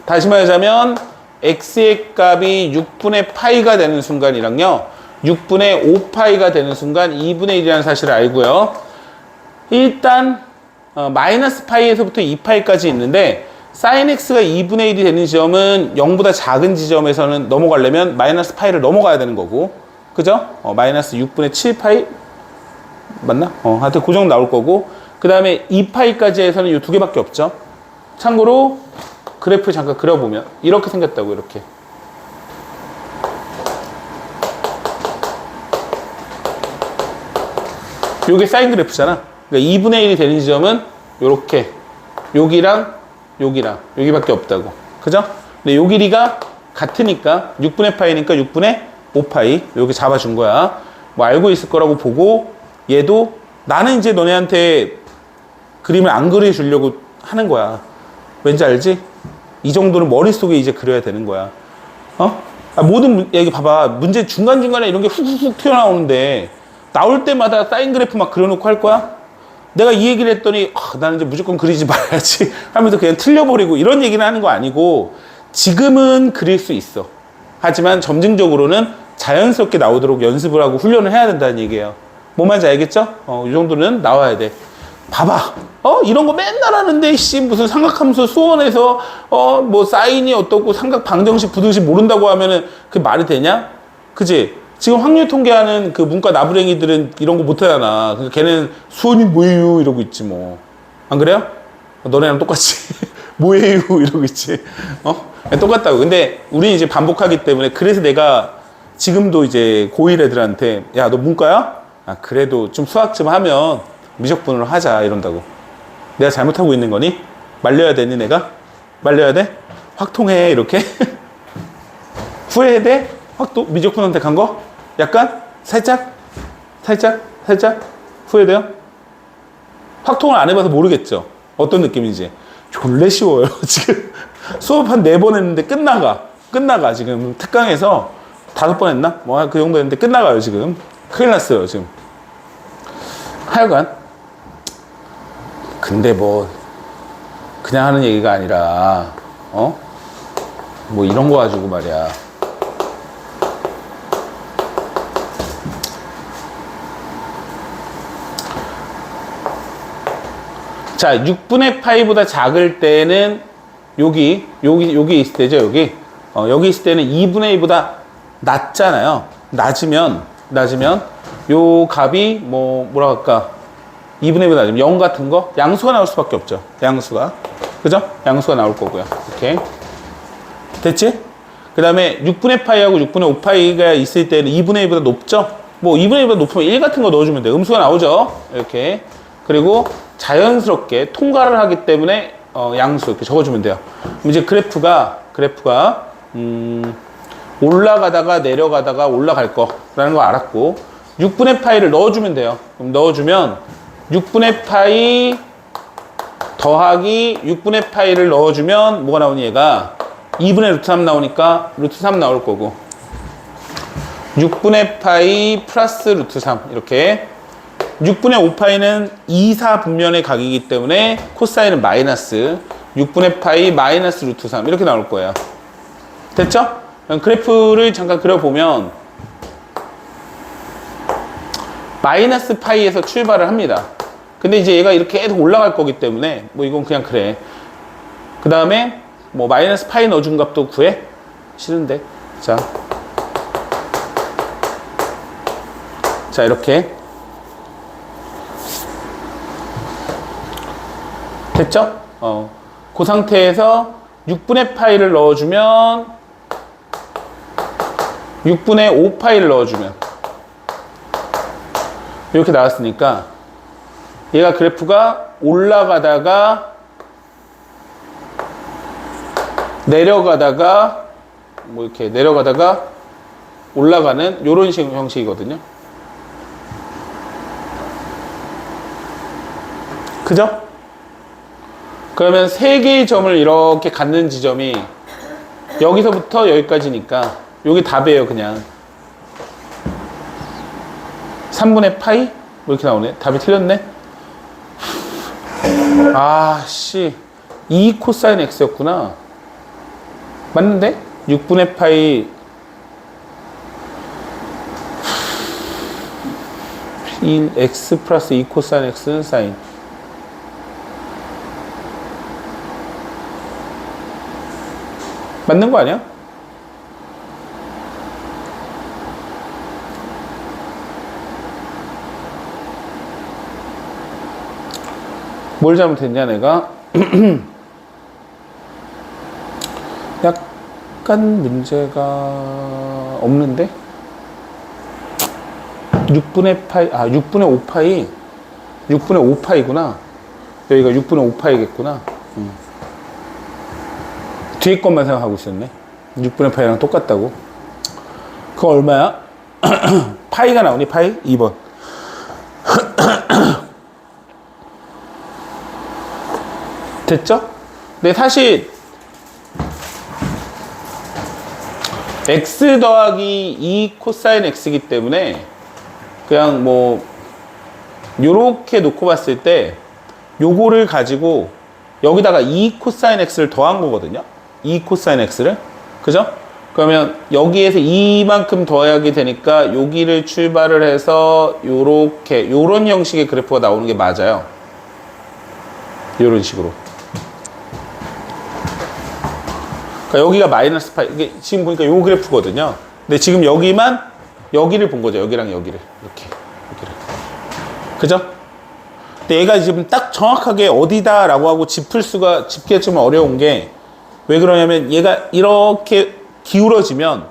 A: 다시 말하자면 x의 값이 6분의 파이가 되는 순간이랑요 6분의 5파이가 되는 순간 2분의 1이라는 사실을 알고요. 일단 마이너스 파이에서부터 2파이까지 있는데 사인 x가 2분의 1이 되는 지점은 0보다 작은 지점에서는 넘어가려면 마이너스 파이를 넘어가야 되는 거고 그죠? 마이너스 6분의 7파이 맞나? 하여튼 그 정도 나올 거고 그 다음에 2파이까지 해서는 이 두 개밖에 없죠. 참고로 그래프 잠깐 그려보면 이렇게 생겼다고 이렇게 요게 사인 그래프잖아. 그러니까 2분의 1이 되는 지점은 요렇게 여기랑 여기밖에 없다고. 그죠? 근데 요 길이가 같으니까 6분의 파이니까 6분의 5파이 이렇게 잡아준 거야. 뭐 알고 있을 거라고 보고 얘도 나는 이제 너네한테 그림을 안 그려주려고 하는 거야. 왠지 알지? 이 정도는 머릿속에 이제 그려야 되는 거야. 모든 여기 봐봐. 문제 중간중간에 이런 게 훅훅훅 튀어나오는데 나올 때마다 사인 그래프 막 그려놓고 할 거야? 내가 이 얘기를 했더니 나는 이제 무조건 그리지 말아야지 하면서 그냥 틀려버리고 이런 얘기는 하는 거 아니고 지금은 그릴 수 있어. 하지만 점진적으로는 자연스럽게 나오도록 연습을 하고 훈련을 해야 된다는 얘기예요. 뭐 말인지 알겠죠? 이 정도는 나와야 돼. 봐봐. 이런 거 맨날 하는데 무슨 삼각함수 수원에서 뭐 사인이 어떻고 삼각 방정식 부등식 모른다고 하면은 그게 말이 되냐? 그지? 지금 확률 통계하는 그 문과 나부랭이들은 이런 거 못하잖아. 그러니까 걔는 수원이 뭐예요? 이러고 있지 뭐. 안 그래요? 너네랑 똑같이. 뭐예요? 이러고 있지. 똑같다고. 근데 우리는 이제 반복하기 때문에 그래서 내가 지금도 이제 고1 애들한테 야, 너 문과야? 그래도 좀 수학 좀 하면 미적분으로 하자 이런다고. 내가 잘못하고 있는 거니? 말려야 되니 내가? 말려야 돼? 확통해 이렇게? 후회해야 돼? 미적분 선택한 거? 약간? 살짝 후회돼요? 확통을 안 해봐서 모르겠죠? 어떤 느낌인지. 졸래 쉬워요. 지금 수업 한 4번 했는데 끝나가. 지금 특강에서 5번 했나? 뭐 그 정도 했는데 끝나가요 지금. 큰일 났어요 지금. 하여간 근데 뭐 그냥 하는 얘기가 아니라 뭐 이런 거 가지고 말이야. 자, 6분의 파이보다 작을 때는 여기 있을 때죠, 여기. 여기 있을 때는 2분의 1보다 낮잖아요. 낮으면 요 값이 뭐라 할까? 2분의 1보다 낮으면 0 같은 거? 양수가 나올 수밖에 없죠. 양수가. 그죠? 양수가 나올 거고요. 이렇게. 됐지? 그 다음에 6분의 파이하고 6분의 5파이가 있을 때는 2분의 1보다 높죠? 뭐 2분의 1보다 높으면 1 같은 거 넣어주면 돼요. 음수가 나오죠. 이렇게. 그리고 자연스럽게 통과를 하기 때문에 양수 이렇게 적어주면 돼요. 그럼 이제 그래프가 올라가다가 내려가다가 올라갈 거라는 거 알았고 6분의 파이를 넣어주면 돼요. 그럼 넣어주면 6분의 파이 더하기 6분의 파이를 넣어주면 뭐가 나오니 얘가 2분의 루트 3 나오니까 루트 3 나올 거고 6분의 파이 플러스 루트 3 이렇게 6분의 5파이는 2, 4 분면의 각이기 때문에 코사인은 마이너스 6분의 파이 마이너스 루트 3 이렇게 나올 거예요. 됐죠? 그래프를 잠깐 그려보면 마이너스 파이에서 출발을 합니다. 근데 이제 얘가 이렇게 계속 올라갈 거기 때문에 뭐 이건 그냥 그래. 그 다음에 뭐 마이너스 파이 넣어준 값도 구해? 싫은데. 자 이렇게 됐죠? 그 상태에서 6분의 파이를 넣어주면 6분의 5파이를 넣어주면 이렇게 나왔으니까 얘가 그래프가 올라가다가 내려가다가 뭐 이렇게 내려가다가 올라가는 요런 형식이거든요. 그죠? 그러면 세 개의 점을 이렇게 갖는 지점이 여기서부터 여기까지니까 여기 답이에요. 그냥 3분의 파이? 뭐 이렇게 나오네. 답이 틀렸네. 아씨 2 코사인 x였구나. 맞는데? 6분의 파이 1 x 플러스 2 코사인 x는 사인. 맞는 거 아니야? 뭘 잘못했냐 내가? 약간 문제가 없는데? 6분의 파이 6분의 5파이 6분의 5파이구나. 여기가 6분의 5파이겠구나. 뒤에 것만 생각하고 있었네. 6분의 파이랑 똑같다고. 그거 얼마야? 파이가 나오니 파이? 2번. 됐죠? 근데 사실 x 더하기 2 코사인 x이기 때문에 그냥 뭐 요렇게 놓고 봤을 때 요거를 가지고 여기다가 2 코사인 x를 더한 거거든요. 2 코사인 x를. 그죠? 그러면 여기에서 이만큼 더하게 되니까 여기를 출발을 해서 요렇게 요런 형식의 그래프가 나오는 게 맞아요. 요런 식으로. 그러니까 여기가 마이너스 파이, 이게 지금 보니까 요 그래프거든요. 근데 지금 여기를 본 거죠. 여기랑 여기를. 이렇게. 여기를. 그죠? 근데 얘가 지금 딱 정확하게 어디다라고 하고 짚기가 좀 어려운 게 왜 그러냐면 얘가 이렇게 기울어지면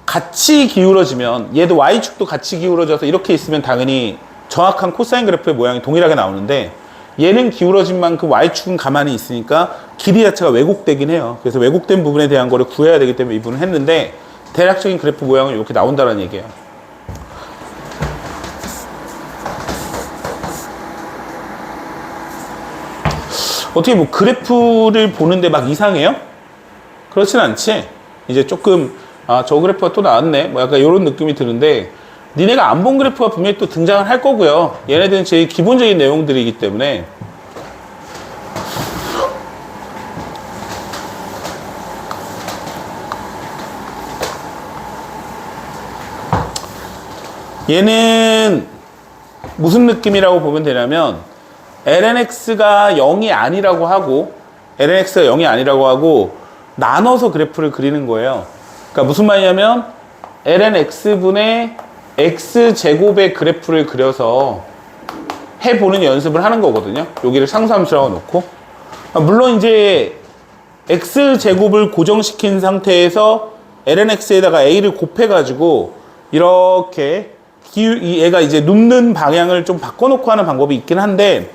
A: 같이 기울어지면 얘도 Y축도 같이 기울어져서 이렇게 있으면 당연히 정확한 코사인 그래프의 모양이 동일하게 나오는데 얘는 기울어진 만큼 Y축은 가만히 있으니까 길이 자체가 왜곡되긴 해요. 그래서 왜곡된 부분에 대한 거를 구해야 되기 때문에 이 부분을 했는데 대략적인 그래프 모양은 이렇게 나온다는 얘기예요. 어떻게 뭐 그래프를 보는데 막 이상해요? 그렇진 않지. 이제 조금 저 그래프가 또 나왔네 뭐 약간 이런 느낌이 드는데 니네가 안 본 그래프가 분명히 또 등장을 할 거고요. 얘네들은 제일 기본적인 내용들이기 때문에 얘는 무슨 느낌이라고 보면 되냐면 lnx가 0이 아니라고 하고 lnx가 0이 아니라고 하고 나눠서 그래프를 그리는 거예요. 그러니까 무슨 말이냐면 lnx분의 x제곱의 그래프를 그려서 해보는 연습을 하는 거거든요. 여기를 상수함수라고 놓고 물론 이제 x제곱을 고정시킨 상태에서 lnx에다가 a를 곱해가지고 이렇게 얘가 이제 눕는 방향을 좀 바꿔놓고 하는 방법이 있긴 한데,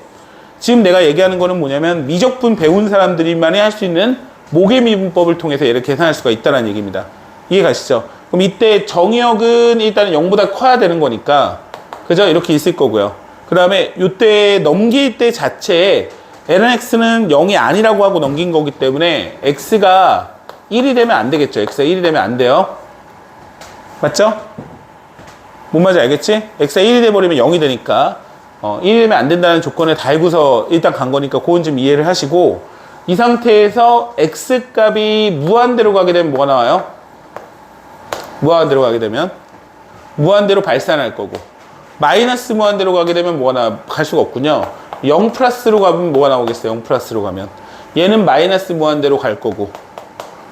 A: 지금 내가 얘기하는 거는 뭐냐면 미적분 배운 사람들이만이 할 수 있는 모계 미분법을 통해서 얘를 계산할 수가 있다는 얘기입니다. 이해 가시죠? 그럼 이때 정의역은 일단은 0보다 커야 되는 거니까, 그죠? 이렇게 있을 거고요. 그 다음에 이때 넘길 때 자체에 lnx는 0이 아니라고 하고 넘긴 거기 때문에 x가 1이 되면 안 되겠죠. x가 1이 되면 안 돼요. 맞죠? 뭔 말인지 알겠지? x가 1이 돼버리면 0이 되니까 1이 되면 안 된다는 조건을 달고서 일단 간 거니까 그건 좀 이해를 하시고, 이 상태에서 x 값이 무한대로 가게 되면 뭐가 나와요? 무한대로 가게 되면 무한대로 발산할 거고, 마이너스 무한대로 가게 되면 뭐가 갈 수가 없군요. 0 플러스로 가면 뭐가 나오겠어요? 0 플러스로 가면 얘는 마이너스 무한대로 갈 거고,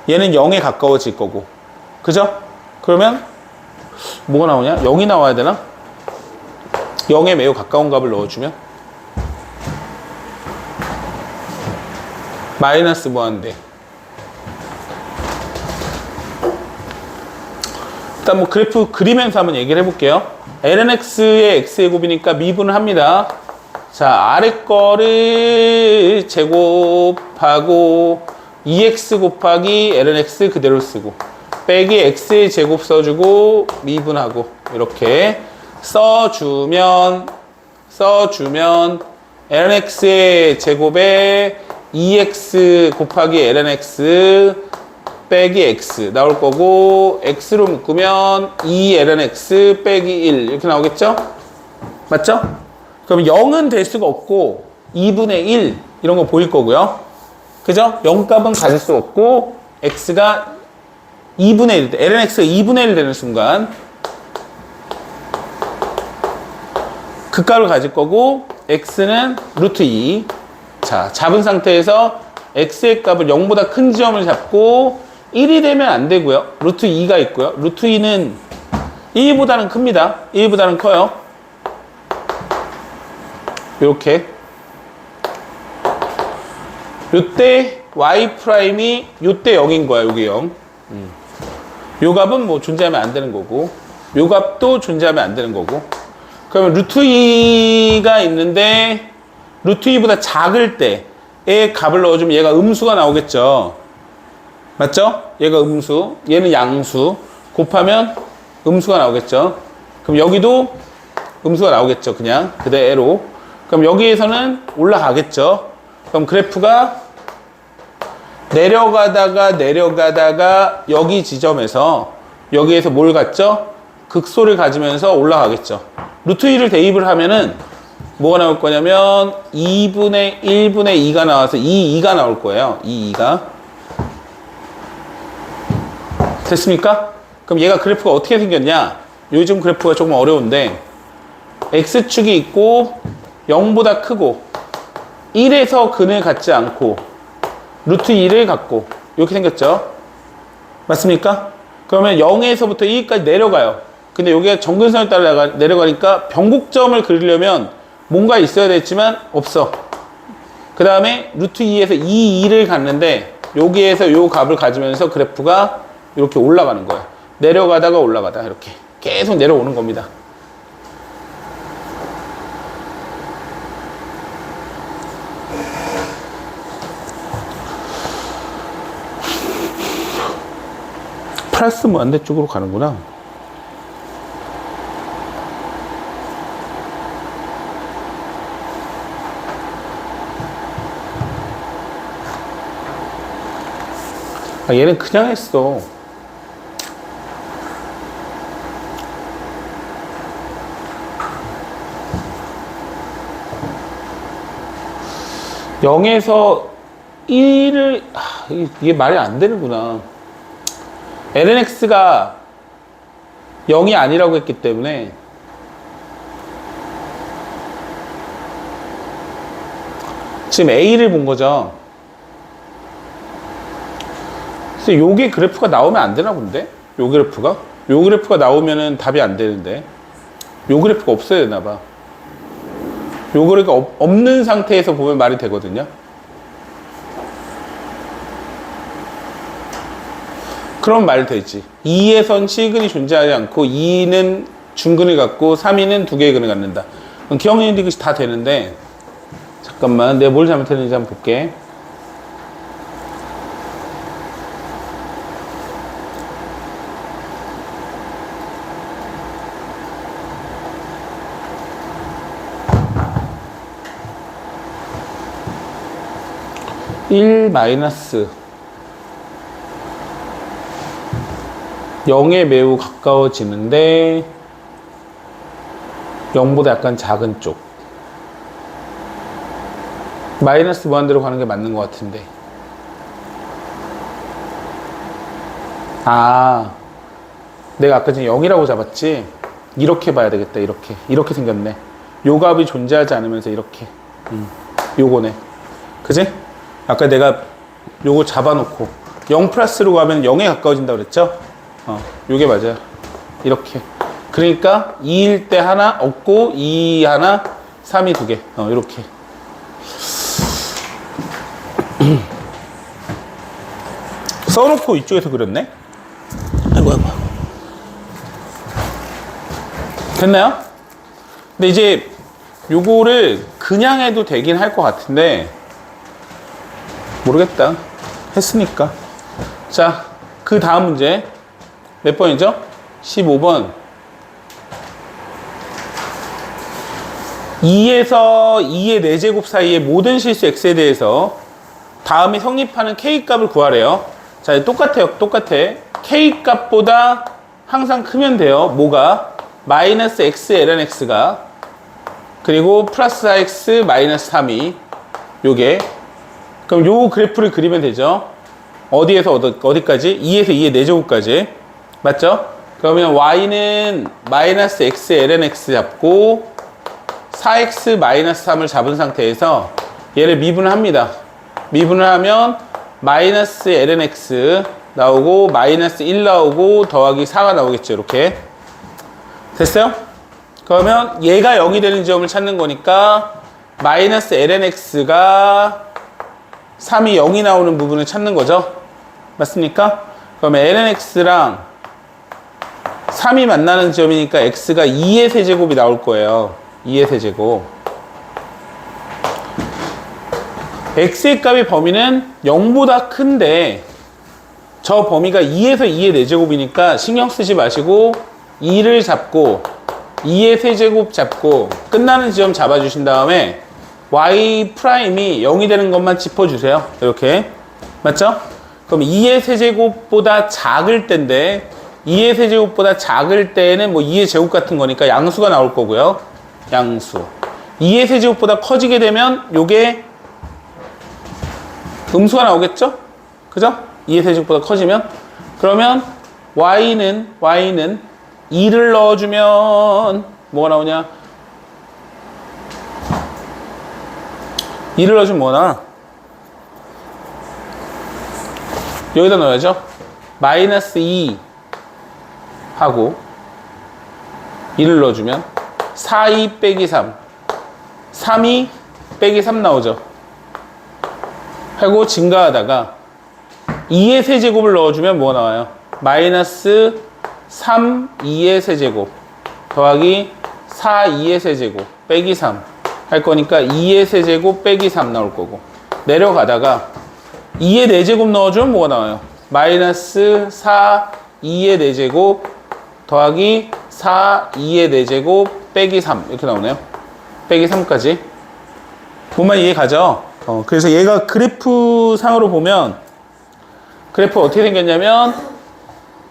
A: 얘는 0에 가까워질 거고, 그죠? 그러면 뭐가 나오냐? 0이 나와야 되나? 0에 매우 가까운 값을 넣어주면 마이너스 무한대. 일단 뭐 그래프 그리면서 한번 얘기를 해볼게요. lnx의 x의 곱이니까 미분을 합니다. 자, 아래 거를 제곱하고 2x 곱하기 lnx 그대로 쓰고, 빼기 x의 제곱 써주고 미분하고, 이렇게 써주면 lnx의 제곱에 2x 곱하기 lnx 빼기 x 나올 거고, x로 묶으면 2lnx 빼기 1 이렇게 나오겠죠? 맞죠? 그럼 0은 될 수가 없고 2분의 1 이런 거 보일 거고요. 그죠? 0값은 가질 수 없고 x가 2분의 1, lnx가 2분의 1 되는 순간 그 값을 가질 거고, x는 루트 2. 자, 잡은 상태에서 x의 값을 0보다 큰 지점을 잡고 1이 되면 안 되고요. 루트 2가 있고요. 루트 2는 1보다는 큽니다. 1보다는 커요. 이렇게. 요때 y 프라임이 요때 0인 거야. 여기 0. 요 값은 뭐 존재하면 안 되는 거고, 요 값도 존재하면 안 되는 거고. 그러면 루트 2가 있는데 루트 2보다 작을 때의 값을 넣어주면 얘가 음수가 나오겠죠. 맞죠? 얘가 음수, 얘는 양수. 곱하면 음수가 나오겠죠. 그럼 여기도 음수가 나오겠죠. 그냥 그대로. 그럼 여기에서는 올라가겠죠. 그럼 그래프가 내려가다가 여기 지점에서 여기에서 뭘 갖죠? 극소를 가지면서 올라가겠죠. 루트 2를 대입을 하면은 뭐가 나올 거냐면 2분의 1분의 2가 나와서 2가 나올 거예요. 2가. 됐습니까? 그럼 얘가 그래프가 어떻게 생겼냐? 요즘 그래프가 조금 어려운데, x축이 있고 0보다 크고 1에서 근을 갖지 않고 루트 2를 갖고 이렇게 생겼죠. 맞습니까? 그러면 0에서부터 2까지 내려가요. 근데 여기가 정근선을 따라 내려가니까 변곡점을 그리려면 뭔가 있어야 됐지만 없어. 그 다음에 루트 2에서 2를 갖는데 여기에서 요 값을 가지면서 그래프가 이렇게 올라가는 거예요. 내려가다가 올라가다 이렇게 계속 내려오는 겁니다. 플러스 무한대 쪽으로 가는구나. 아, 얘는 그냥 했어. (0에서) 1을 이게 말이 안 되는구나. lnx가 0이 아니라고 했기 때문에 지금 a를 본 거죠. 그래서 요게 그래프가 나오면 안 되나 본데? 요 그래프가 나오면은 답이 안 되는데, 요 그래프가 없어야 되나 봐. 요 그래프가 없는 상태에서 보면 말이 되거든요. 그럼 말 되지. 2에선 실근이 존재하지 않고 2는 중근을 갖고 3위는 2개의 근을 갖는다. 그럼 기억력 이것이 다 되는데, 잠깐만, 내가 뭘 잘못했는지 한번 볼게. (1) 마이너스 0에 매우 가까워지는데 0보다 약간 작은 쪽. 마이너스 무한대로 가는 게 맞는 것 같은데. 아, 내가 아까 전에 0이라고 잡았지? 이렇게 봐야 되겠다. 이렇게 생겼네. 요 값이 존재하지 않으면서 이렇게. 요거네. 그지? 아까 내가 요거 잡아놓고 0 플러스로 가면 0에 가까워진다고 그랬죠? 요게 맞아요. 이렇게. 그러니까 2일 때 하나 없고 2 하나, 3이 2개. 이렇게. 써놓고 이쪽에서 그렸네? 아이고. 됐나요? 근데 이제 요거를 그냥 해도 되긴 할 것 같은데 모르겠다. 했으니까. 자, 그 다음 문제 몇 번이죠? 15번. 2에서 2의 4제곱 사이의 모든 실수 x에 대해서 다음에 성립하는 k값을 구하래요. 자, 똑같아요. k값보다 항상 크면 돼요. 뭐가? 마이너스 x ln x가, 그리고 플러스 4x 마이너스 3이, 요게. 그럼 요 그래프를 그리면 되죠. 어디에서 어디까지? 2에서 2의 4제곱까지. 맞죠? 그러면 y는 마이너스 x ln x 잡고 4x 마이너스 3을 잡은 상태에서 얘를 미분을 합니다. 미분을 하면 마이너스 ln x 나오고 마이너스 1 나오고 더하기 4가 나오겠죠. 이렇게. 됐어요? 그러면 얘가 0이 되는 지점을 찾는 거니까 마이너스 ln x가 3이 0이 나오는 부분을 찾는 거죠. 맞습니까? 그러면 ln x랑 3이 만나는 지점이니까 x가 2의 세제곱이 나올 거예요. 2의 세제곱. x의 값의 범위는 0보다 큰데 저 범위가 2에서 2의 4제곱이니까 신경 쓰지 마시고 2를 잡고 2의 세제곱 잡고 끝나는 지점 잡아주신 다음에 y 프라임이 0이 되는 것만 짚어주세요. 이렇게. 맞죠? 그럼 2의 세제곱보다 작을 때인데 2의 세제곱보다 작을 때는 뭐 2의 제곱 같은 거니까 양수가 나올 거고요. 양수. 2의 세제곱보다 커지게 되면 요게 음수가 나오겠죠? 그죠? 2의 세제곱보다 커지면. 그러면 y는 2를 넣어주면 뭐가 나오냐? 2를 넣어주면 뭐가 나와? 여기다 넣어야죠. 마이너스 2 하고 2를 넣어주면 4, 2 빼기 3 3, 2 빼기 3 나오죠. 하고 증가하다가 2의 세제곱을 넣어주면 뭐가 나와요? 마이너스 3, 2의 세제곱 더하기 4, 2의 세제곱 빼기 3 할 거니까 2의 세제곱 빼기 3 나올 거고, 내려가다가 2의 4제곱 넣어주면 뭐가 나와요? 마이너스 4, 2의 4제곱 더하기 4, 2의 4제곱 빼기 3 이렇게 나오네요. 빼기 3까지. 뭔말 이해 가죠? 그래서 얘가 그래프 상으로 보면 그래프 어떻게 생겼냐면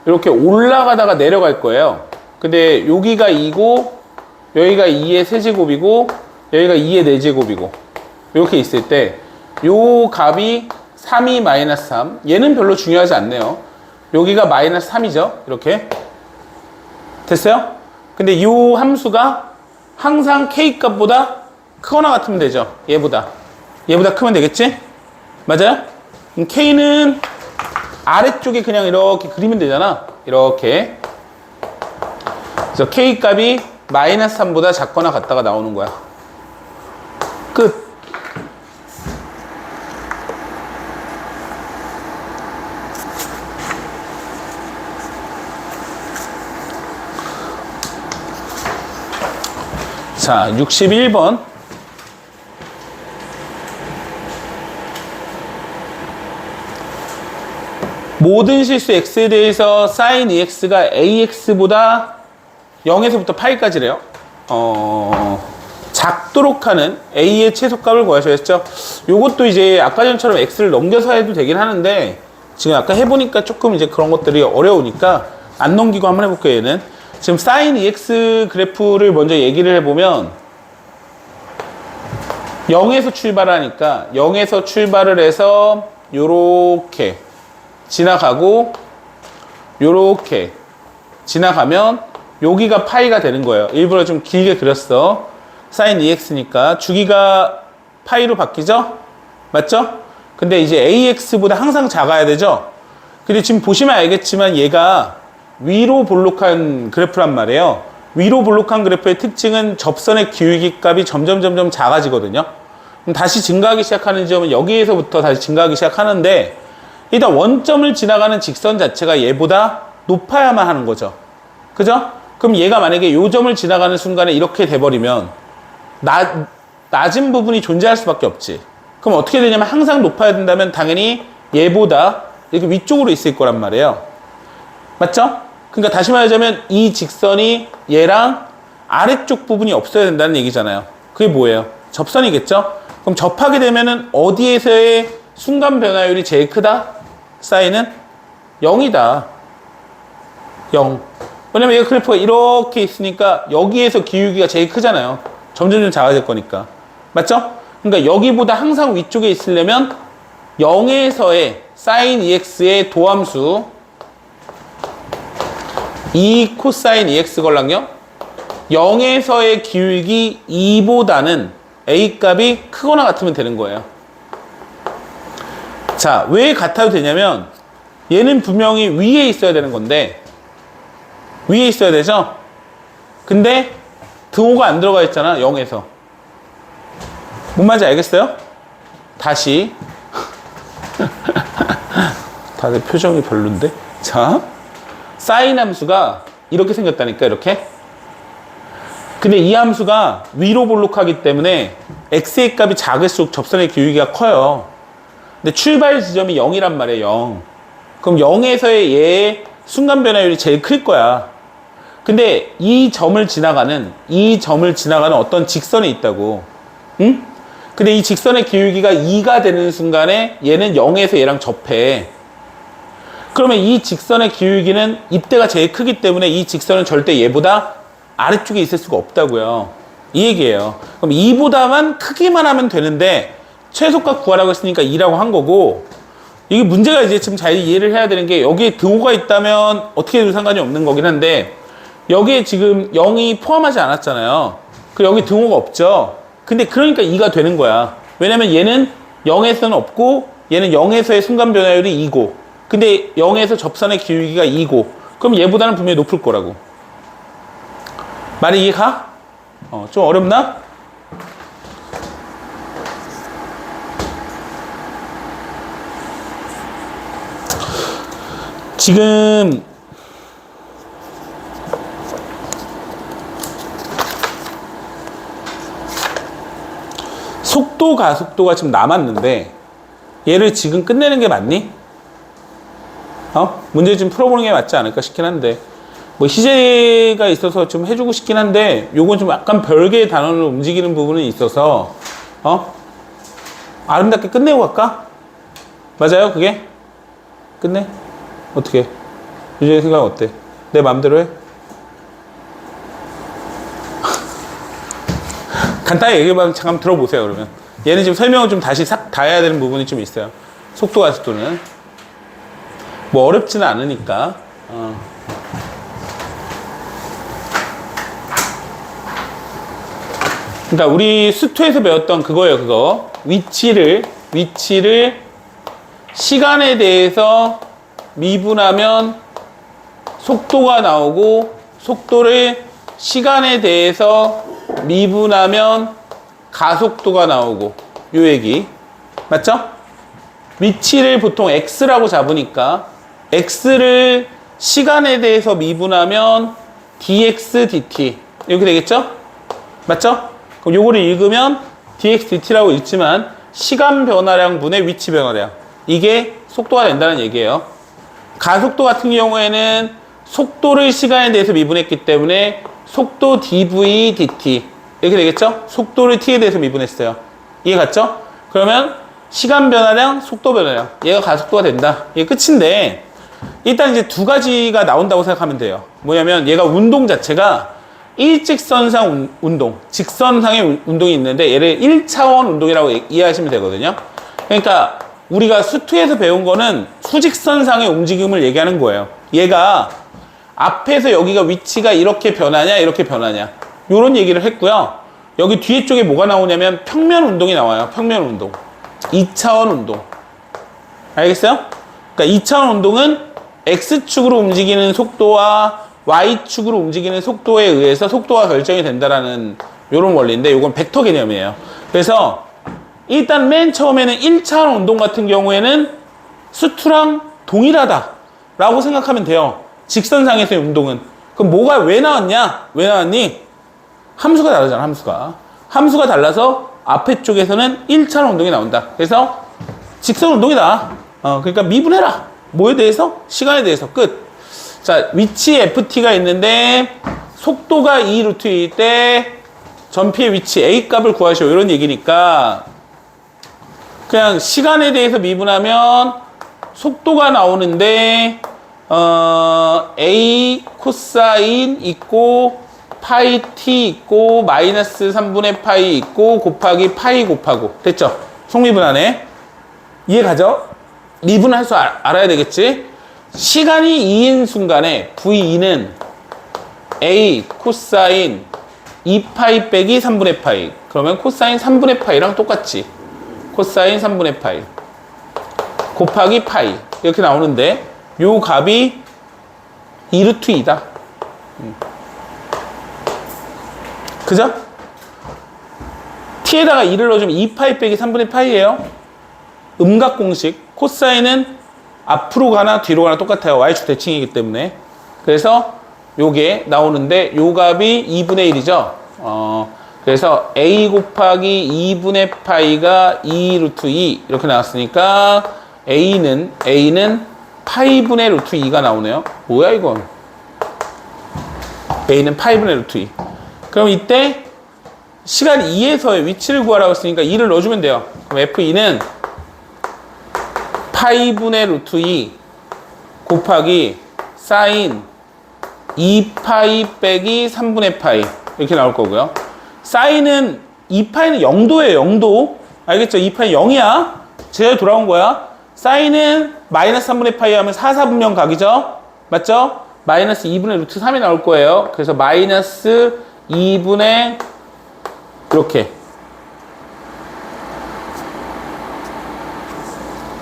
A: 이렇게 올라가다가 내려갈 거예요. 근데 여기가 2고 여기가 2의 세제곱이고 여기가 2의 4제곱이고 이렇게 있을 때 요 값이 3이 마이너스 3. 얘는 별로 중요하지 않네요. 여기가 마이너스 3이죠. 이렇게. 됐어요? 근데 요 함수가 항상 k값보다 크거나 같으면 되죠. 얘보다 크면 되겠지? 맞아요? 그럼 k는 아래쪽에 그냥 이렇게 그리면 되잖아. 이렇게. 그래서 k값이 마이너스 3보다 작거나 같다가 나오는 거야. 끝. 자, 61번. 모든 실수 x에 대해서 sin ex가 ax보다 0에서부터 파이까지래요. 작도록 하는 a의 최소값을 구하셔야 했죠. 요것도 이제 아까 전처럼 x를 넘겨서 해도 되긴 하는데 지금 아까 해보니까 조금 이제 그런 것들이 어려우니까 안 넘기고 한번 해볼게요. 얘는 지금 sin ex 그래프를 먼저 얘기를 해보면 0에서 출발하니까 0에서 출발을 해서 요렇게 지나가고 요렇게 지나가면 여기가 파이가 되는 거예요. 일부러 좀 길게 그렸어. sin ex니까 주기가 파이로 바뀌죠? 맞죠? 근데 이제 ax보다 항상 작아야 되죠? 근데 지금 보시면 알겠지만 얘가 위로 볼록한 그래프란 말이에요. 위로 볼록한 그래프의 특징은 접선의 기울기 값이 점점 작아지거든요. 그럼 다시 증가하기 시작하는 지점은 여기에서부터 다시 증가하기 시작하는데 일단 원점을 지나가는 직선 자체가 얘보다 높아야만 하는 거죠. 그죠? 그럼 얘가 만약에 요 점을 지나가는 순간에 이렇게 돼버리면 낮은 부분이 존재할 수밖에 없지. 그럼 어떻게 되냐면 항상 높아야 된다면 당연히 얘보다 이렇게 위쪽으로 있을 거란 말이에요. 맞죠? 그러니까 다시 말하자면 이 직선이 얘랑 아래쪽 부분이 없어야 된다는 얘기잖아요. 그게 뭐예요? 접선이겠죠? 그럼 접하게 되면은 어디에서의 순간 변화율이 제일 크다? 사인은 0이다. 0. 왜냐면 이 그래프가 이렇게 있으니까 여기에서 기울기가 제일 크잖아요. 점점 작아질 거니까. 맞죠? 그러니까 여기보다 항상 위쪽에 있으려면 0에서의 sin ex의 도함수 2 코사인 EX 걸랑요 0에서의 기울기 2보다는 A 값이 크거나 같으면 되는 거예요. 자, 왜 같아도 되냐면 얘는 분명히 위에 있어야 되는 건데 위에 있어야 되죠? 근데 등호가 안 들어가 있잖아. 0에서. 뭔 말인지 알겠어요? 다시 다들 표정이 별론데? 자, 사인 함수가 이렇게 생겼다니까. 이렇게. 근데 이 함수가 위로 볼록하기 때문에 x의 값이 작을수록 접선의 기울기가 커요. 근데 출발 지점이 0이란 말이에요. 0. 그럼 0에서의 얘의 순간 변화율이 제일 클 거야. 근데 이 점을 지나가는 어떤 직선이 있다고. 응? 근데 이 직선의 기울기가 2가 되는 순간에 얘는 0에서 얘랑 접해. 그러면 이 직선의 기울기는 입대가 제일 크기 때문에 이 직선은 절대 얘보다 아래쪽에 있을 수가 없다고요. 이 얘기예요. 그럼 2보다만 크기만 하면 되는데 최소값 구하라고 했으니까 2라고 한 거고, 이게 문제가 이제 지금 잘 이해를 해야 되는 게 여기에 등호가 있다면 어떻게 해도 상관이 없는 거긴 한데 여기에 지금 0이 포함하지 않았잖아요. 그리고 여기 등호가 없죠. 근데 그러니까 2가 되는 거야. 왜냐면 얘는 0에서는 없고 얘는 0에서의 순간 변화율이 2고 근데 0에서 접선의 기울기가 2고 그럼 얘보다는 분명히 높을 거라고. 말이 이해가? 좀 어렵나? 지금 속도 가속도가 지금 남았는데 얘를 지금 끝내는 게 맞니? 문제 좀 풀어보는 게 맞지 않을까 싶긴 한데 뭐 희재가 있어서 좀 해주고 싶긴 한데 요건 좀 약간 별개의 단원으로 움직이는 부분은 있어서 아름답게 끝내고 갈까? 맞아요 그게? 끝내? 어떻게? 유재의 생각 어때? 내 맘대로 해? 간단히 얘기해봐. 잠깐 들어보세요 그러면. 얘는 지금 설명을 좀 다시 싹 다 해야 되는 부분이 좀 있어요. 속도 가속도는 뭐 어렵지는 않으니까. 그러니까 우리 수투에서 배웠던 그거예요. 그거 위치를 시간에 대해서 미분하면 속도가 나오고 속도를 시간에 대해서 미분하면 가속도가 나오고 요 얘기 맞죠? 위치를 보통 x라고 잡으니까 x를 시간에 대해서 미분하면 dx dt 이렇게 되겠죠? 맞죠? 그럼 요거를 읽으면 dx dt라고 읽지만 시간 변화량 분의 위치 변화량, 이게 속도가 된다는 얘기예요. 가속도 같은 경우에는 속도를 시간에 대해서 미분했기 때문에 속도 dv dt 이렇게 되겠죠? 속도를 t에 대해서 미분했어요. 이해 갔죠? 그러면 시간 변화량, 속도 변화량, 얘가 가속도가 된다. 이게 끝인데, 일단 이제 두 가지가 나온다고 생각하면 돼요. 뭐냐면 얘가 운동 자체가 일직선상 운동, 직선상의 운동이 있는데 얘를 1차원 운동이라고 이해하시면 되거든요. 그러니까 우리가 수투에서 배운 거는 수직선상의 움직임을 얘기하는 거예요. 얘가 앞에서 여기가 위치가 이렇게 변하냐 이렇게 변하냐 이런 얘기를 했고요. 여기 뒤에 쪽에 뭐가 나오냐면 평면 운동이 나와요. 평면 운동, 2차원 운동. 알겠어요? 그러니까 2차원 운동은 X축으로 움직이는 속도와 Y축으로 움직이는 속도에 의해서 속도가 결정이 된다라는 이런 원리인데, 이건 벡터 개념이에요. 그래서 일단 맨 처음에는 1차원 운동 같은 경우에는 수투랑 동일하다라고 생각하면 돼요. 직선상에서의 운동은. 그럼 뭐가 왜 나왔냐? 왜 나왔니? 함수가 다르잖아, 함수가. 함수가 달라서 앞에 쪽에서는 1차원 운동이 나온다. 그래서 직선 운동이다. 그러니까 미분해라. 뭐에 대해서? 시간에 대해서. 끝. 자, 위치 ft가 있는데 속도가 2루트일 때 전피의 위치 a 값을 구하시오. 이런 얘기니까 그냥 시간에 대해서 미분하면 속도가 나오는데 a 코사인 있고 파이 t 있고 마이너스 3분의 파이 있고 곱하기 파이 곱하고. 됐죠? 속미분하네. 이해 가죠? 미분할 수 알아야 되겠지? 시간이 2인 순간에 v2는 a 코사인 2파이 빼기 3분의 파이. 그러면 코사인 3분의 파이랑 똑같지. 코사인 3분의 파이 곱하기 파이 이렇게 나오는데 요 값이 2루트 2다. 그죠? t에다가 2를 넣어주면 2파이 빼기 3분의 파이예요. 음각 공식. 코사인은 앞으로 가나 뒤로 가나 똑같아요. y축 대칭이기 때문에. 그래서 요게 나오는데 요 값이 2분의 1이죠. 그래서 a 곱하기 2분의 파이가 2루트 2 이렇게 나왔으니까 a는 파이분의 루트 2가 나오네요. 뭐야 이건? a는 파이분의 루트 2. 그럼 이때 시간 2에서의 위치를 구하라고 했으니까 2를 넣어주면 돼요. 그럼 f2는 파이분의 루트 2 곱하기 사인 2파이 빼기 3분의 파이 이렇게 나올 거고요. 사인은 2파이는 0도예요. 0도. 알겠죠? 2파이 0이야. 제대로 돌아온 거야. 사인은 마이너스 3분의 파이 하면 4, 4분면 각이죠? 맞죠? 마이너스 2분의 루트 3이 나올 거예요. 그래서 마이너스 2분의 이렇게.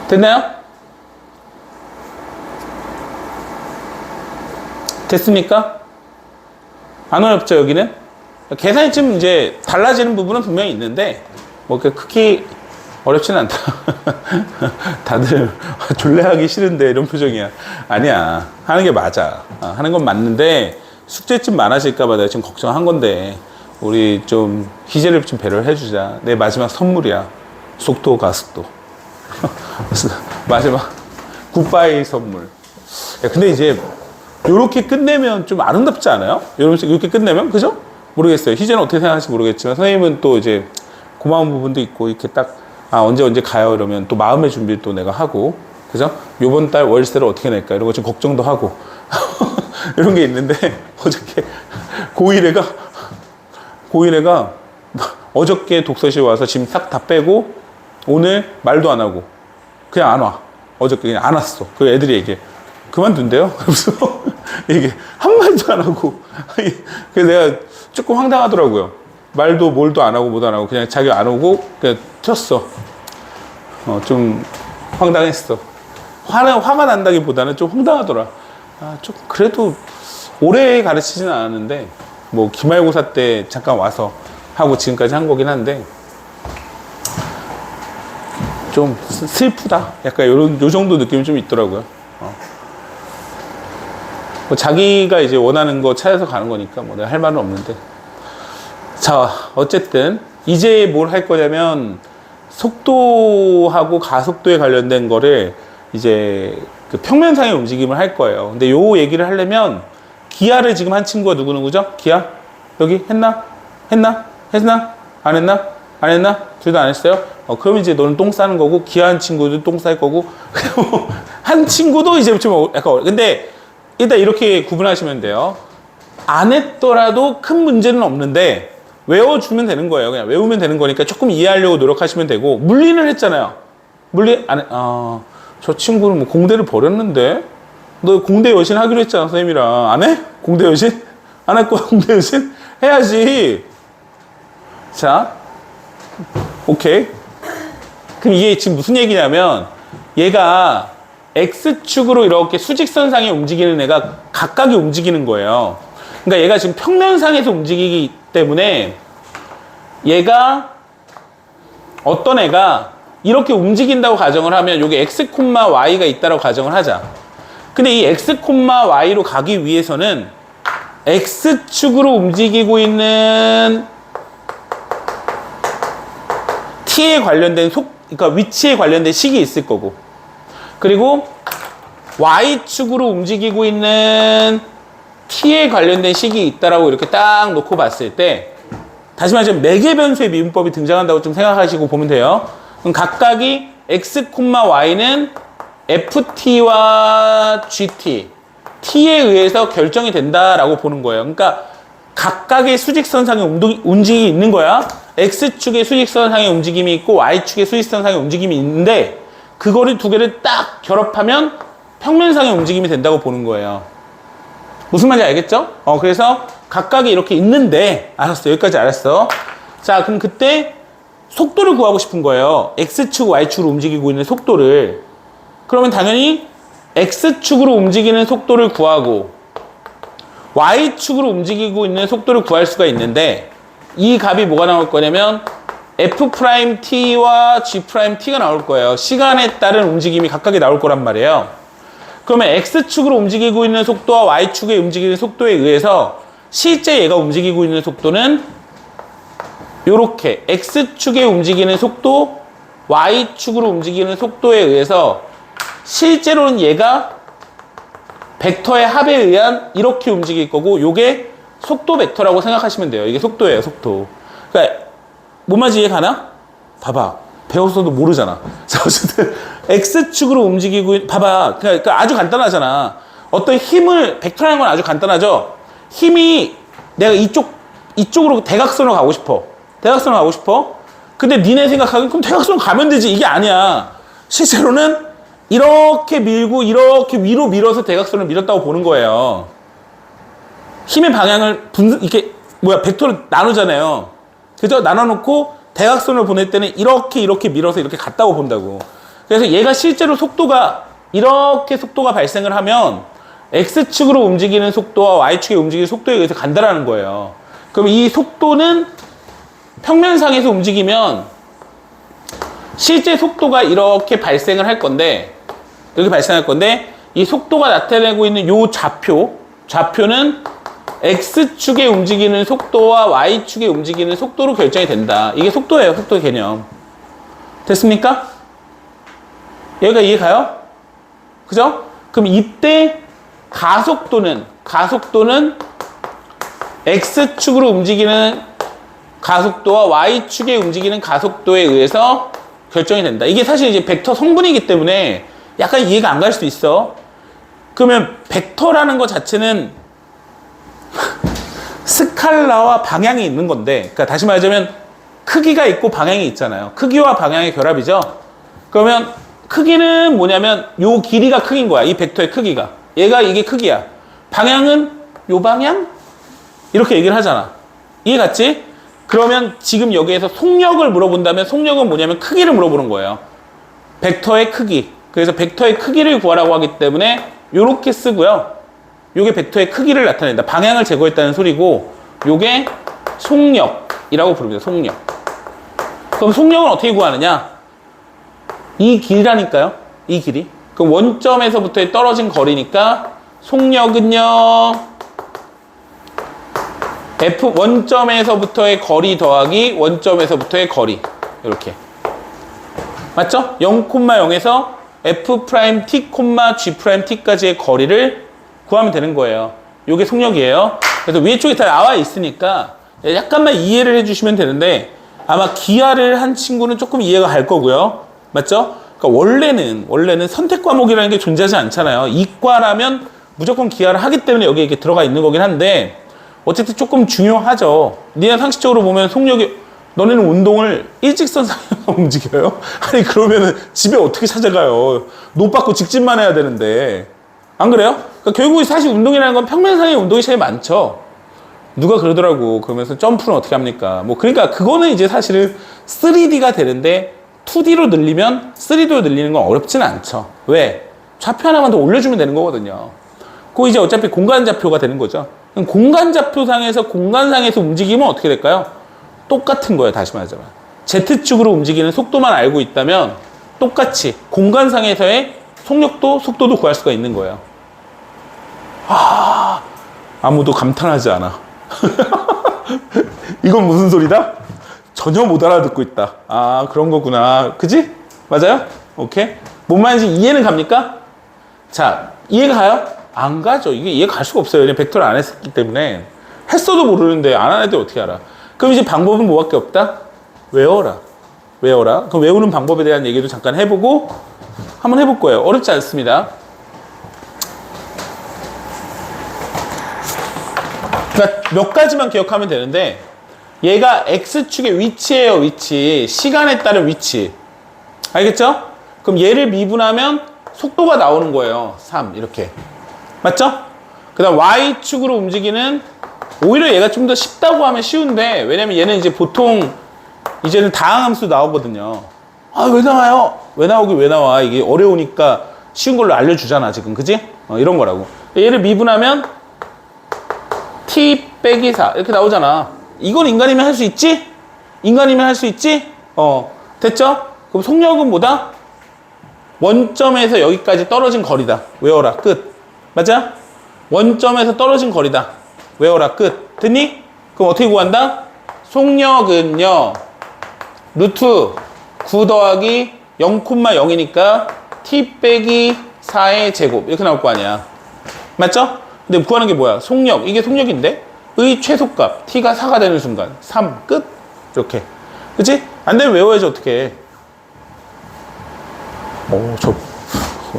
A: 됐나요? 됐습니까? 안 어렵죠, 여기는? 계산이 좀 이제 달라지는 부분은 분명히 있는데, 뭐, 크게 어렵지는 않다. 다들 졸래 하기 싫은데, 이런 표정이야. 아니야. 하는 게 맞아. 하는 건 맞는데, 숙제쯤 많아질까봐 내가 지금 걱정한 건데, 우리 좀, 희재를 좀 배려를 해주자. 내 마지막 선물이야. 속도, 가속도. 마지막 굿바이 선물. 야, 근데 이제 요렇게 끝내면 좀 아름답지 않아요? 이렇게 끝내면? 그죠? 모르겠어요. 희재는 어떻게 생각하실지 모르겠지만 선생님은 또 이제 고마운 부분도 있고 이렇게 딱 언제 가요 이러면 또 마음의 준비를 또 내가 하고, 그죠? 요번 달 월세를 어떻게 낼까 이런 거 좀 걱정도 하고 이런 게 있는데 어저께 고일애가 어저께 독서실 와서 짐 싹 다 빼고 오늘 말도 안 하고 그냥 안 와. 어저께 그냥 안 왔어. 그 애들이 얘기해. 그만둔대요? 그래서 이게 한마디도 안 하고. 그래서 내가 조금 황당하더라고요. 말도 뭘도 안 하고 뭐도 안 하고 그냥 자기 안 오고 그냥 튀었어. 좀 황당했어. 화가 난다기보다는 좀 황당하더라. 좀 그래도 오래 가르치지는 않았는데 뭐 기말고사 때 잠깐 와서 하고 지금까지 한 거긴 한데 좀 슬프다. 약간 요 정도 느낌이 좀 있더라고요. 뭐 자기가 이제 원하는 거 찾아서 가는 거니까 뭐 내가 할 말은 없는데. 자, 자, 어쨌든 이제 뭘 할 거냐면 속도하고 가속도에 관련된 거를 이제 그 평면상의 움직임을 할 거예요. 근데 요 얘기를 하려면 기아를 지금 한 친구가 누구죠? 기아? 여기 했나? 했나? 했나? 안 했나? 안 했나? 둘 다 안 했어요? 그럼 이제 너는 똥 싸는 거고 기아 한 친구도 똥 쌀 거고 한 친구도 이제 좀 약간 근데 일단 이렇게 구분하시면 돼요. 안 했더라도 큰 문제는 없는데 외워주면 되는 거예요. 그냥 외우면 되는 거니까 조금 이해하려고 노력하시면 되고 물리는 했잖아요. 물리 안 해. 저 친구는 뭐 공대를 버렸는데 너 공대 여신 하기로 했잖아 선생님이랑. 안 해? 공대 여신? 안 할 거야 공대 여신? 해야지. 자, 오케이. 그럼 이게 지금 무슨 얘기냐면 얘가 X축으로 이렇게 수직선상에 움직이는 애가 각각이 움직이는 거예요. 그러니까 얘가 지금 평면상에서 움직이기 때문에 얘가 어떤 애가 이렇게 움직인다고 가정을 하면 여기 X, Y가 있다고 가정을 하자. 근데 이 X, Y로 가기 위해서는 X축으로 움직이고 있는 T에 관련된 그러니까 위치에 관련된 식이 있을 거고 그리고 Y축으로 움직이고 있는 T에 관련된 식이 있다라고 이렇게 딱 놓고 봤을 때 다시 말하면 매개 변수의 미분법이 등장한다고 좀 생각하시고 보면 돼요. 그럼 각각이 X, Y는 FT와 GT, T에 의해서 결정이 된다라고 보는 거예요. 그러니까 각각의 수직선상의 움직임이 있는 거야. X축의 수직선상의 움직임이 있고 Y축의 수직선상의 움직임이 있는데 그거를 두 개를 딱 결합하면 평면상의 움직임이 된다고 보는 거예요. 무슨 말인지 알겠죠? 그래서 각각이 이렇게 있는데 알았어. 여기까지 알았어. 자, 그럼 그때 속도를 구하고 싶은 거예요. X축, Y축으로 움직이고 있는 속도를. 그러면 당연히 X축으로 움직이는 속도를 구하고 Y축으로 움직이고 있는 속도를 구할 수가 있는데 이 값이 뭐가 나올 거냐면 F'T와 G'T가 나올 거예요. 시간에 따른 움직임이 각각이 나올 거란 말이에요. 그러면 X축으로 움직이고 있는 속도와 Y축에 움직이는 속도에 의해서 실제 얘가 움직이고 있는 속도는 요렇게 X축에 움직이는 속도, Y축으로 움직이는 속도에 의해서 실제로는 얘가 벡터의 합에 의한 이렇게 움직일 거고 요게 속도 벡터라고 생각하시면 돼요. 이게 속도예요, 속도. 그러니까 뭔 말인지 이해 가나? 봐봐. 배웠어도 모르잖아. 자, 어쨌든 X축으로 움직이고 봐봐. 그러니까 아주 간단하잖아. 어떤 힘을 벡터라는 건 아주 간단하죠. 힘이 내가 이쪽으로 대각선으로 가고 싶어. 대각선으로 가고 싶어. 근데 니네 생각하기엔 그럼 대각선으로 가면 되지. 이게 아니야. 실제로는 이렇게 밀고 이렇게 위로 밀어서 대각선을 밀었다고 보는 거예요. 힘의 방향을 이렇게 벡터를 나누잖아요. 그죠? 나눠놓고 대각선을 보낼 때는 이렇게 밀어서 이렇게 갔다고 본다고. 그래서 얘가 실제로 속도가 이렇게 속도가 발생을 하면 X축으로 움직이는 속도와 Y축에 움직이는 속도에 의해서 간다라는 거예요. 그럼 이 속도는 평면상에서 움직이면 실제 속도가 이렇게 발생을 할 건데 이렇게 발생할 건데 이 속도가 나타내고 있는 요 좌표는 X축에 움직이는 속도와 Y축에 움직이는 속도로 결정이 된다. 이게 속도예요. 속도 개념. 됐습니까? 여기가 이해 가요? 그죠? 그럼 이때 가속도는 X축으로 움직이는 가속도와 Y축에 움직이는 가속도에 의해서 결정이 된다. 이게 사실 이제 벡터 성분이기 때문에 약간 이해가 안 갈 수도 있어. 그러면 벡터라는 것 자체는 스칼라와 방향이 있는 건데, 그러니까 다시 말하자면 크기가 있고 방향이 있잖아요. 크기와 방향의 결합이죠. 그러면 크기는 뭐냐면 요 길이가 크기인 거야. 이 벡터의 크기가. 이게 크기야. 방향은 요 방향? 이렇게 얘기를 하잖아. 이해 갔지? 그러면 지금 여기에서 속력을 물어본다면 속력은 뭐냐면 크기를 물어보는 거예요. 벡터의 크기. 그래서 벡터의 크기를 구하라고 하기 때문에 요렇게 쓰고요. 요게 벡터의 크기를 나타낸다. 방향을 제거했다는 소리고 요게 속력이라고 부릅니다. 속력. 그럼 속력은 어떻게 구하느냐? 이 길이라니까요. 이 길이. 그럼 원점에서부터의 떨어진 거리니까 속력은요 F 원점에서부터의 거리 더하기 원점에서부터의 거리. 이렇게. 맞죠? 0,0에서 F'T, G'T까지의 거리를 구하면 되는 거예요. 이게 속력이에요. 그래서 위에 쪽에 다 나와 있으니까 약간만 이해를 해주시면 되는데 아마 기하를 한 친구는 조금 이해가 갈 거고요. 맞죠? 그러니까 원래는 선택 과목이라는 게 존재하지 않잖아요. 이과라면 무조건 기하를 하기 때문에 여기에 이렇게 들어가 있는 거긴 한데 어쨌든 조금 중요하죠. 니네 상식적으로 보면 속력이 너네는 운동을 일직선상에서 움직여요? 아니 그러면은 집에 어떻게 찾아가요? 노 받고 직진만 해야 되는데 안 그래요? 그러니까 결국 사실 운동이라는 건 평면상의 운동이 제일 많죠. 누가 그러더라고. 그러면서 점프는 어떻게 합니까? 뭐 그러니까 그거는 이제 사실은 3D가 되는데 2D로 늘리면 3D로 늘리는 건 어렵지는 않죠. 왜? 좌표 하나만 더 올려주면 되는 거거든요. 그거 이제 어차피 공간 좌표가 되는 거죠. 그럼 공간 좌표상에서 공간상에서 움직이면 어떻게 될까요? 똑같은 거예요. 다시 말하자면 Z축으로 움직이는 속도만 알고 있다면 똑같이 공간상에서의 속도도 구할 수가 있는 거예요. 아무도 감탄하지 않아. 이건 무슨 소리다? 전혀 못 알아듣고 있다. 아, 그런 거구나. 그지? 맞아요? 오케이. 뭔 말인지 이해는 갑니까? 자, 이해가 가요? 안 가죠. 이게 이해가 갈 수가 없어요. 왜냐면 벡터를 안 했기 때문에. 했어도 모르는데 안 한 애들 어떻게 알아? 그럼 이제 방법은 뭐밖에 없다? 외워라. 그럼 외우는 방법에 대한 얘기도 잠깐 해보고 한번 해볼 거예요. 어렵지 않습니다. 그러니까 몇 가지만 기억하면 되는데 얘가 X축의 위치예요. 위치. 시간에 따른 위치. 알겠죠? 그럼 얘를 미분하면 속도가 나오는 거예요. 3 이렇게. 맞죠? 그 다음 Y축으로 움직이는 오히려 얘가 좀 더 쉽다고 하면 쉬운데 왜냐면 얘는 이제 보통 이제는 다항함수 나오거든요. 아, 왜 나와요? 왜 나와? 이게 어려우니까 쉬운 걸로 알려주잖아 지금. 그지? 이런 거라고. 얘를 미분하면 T 빼기 4 이렇게 나오잖아. 이건 인간이면 할 수 있지? 됐죠? 그럼 속력은 뭐다? 원점에서 여기까지 떨어진 거리다. 외워라. 끝. 맞아? 원점에서 떨어진 거리다. 외워라. 끝. 됐니? 그럼 어떻게 구한다? 속력은요. 루트 9 더하기 0,0이니까 t 빼기 4의 제곱 이렇게 나올 거 아니야. 맞죠? 근데 구하는 게 뭐야? 속력. 이게 속력인데 의 최소값 t가 4가 되는 순간 3 끝. 이렇게. 그치? 안 되면 외워야지 어떻게. 저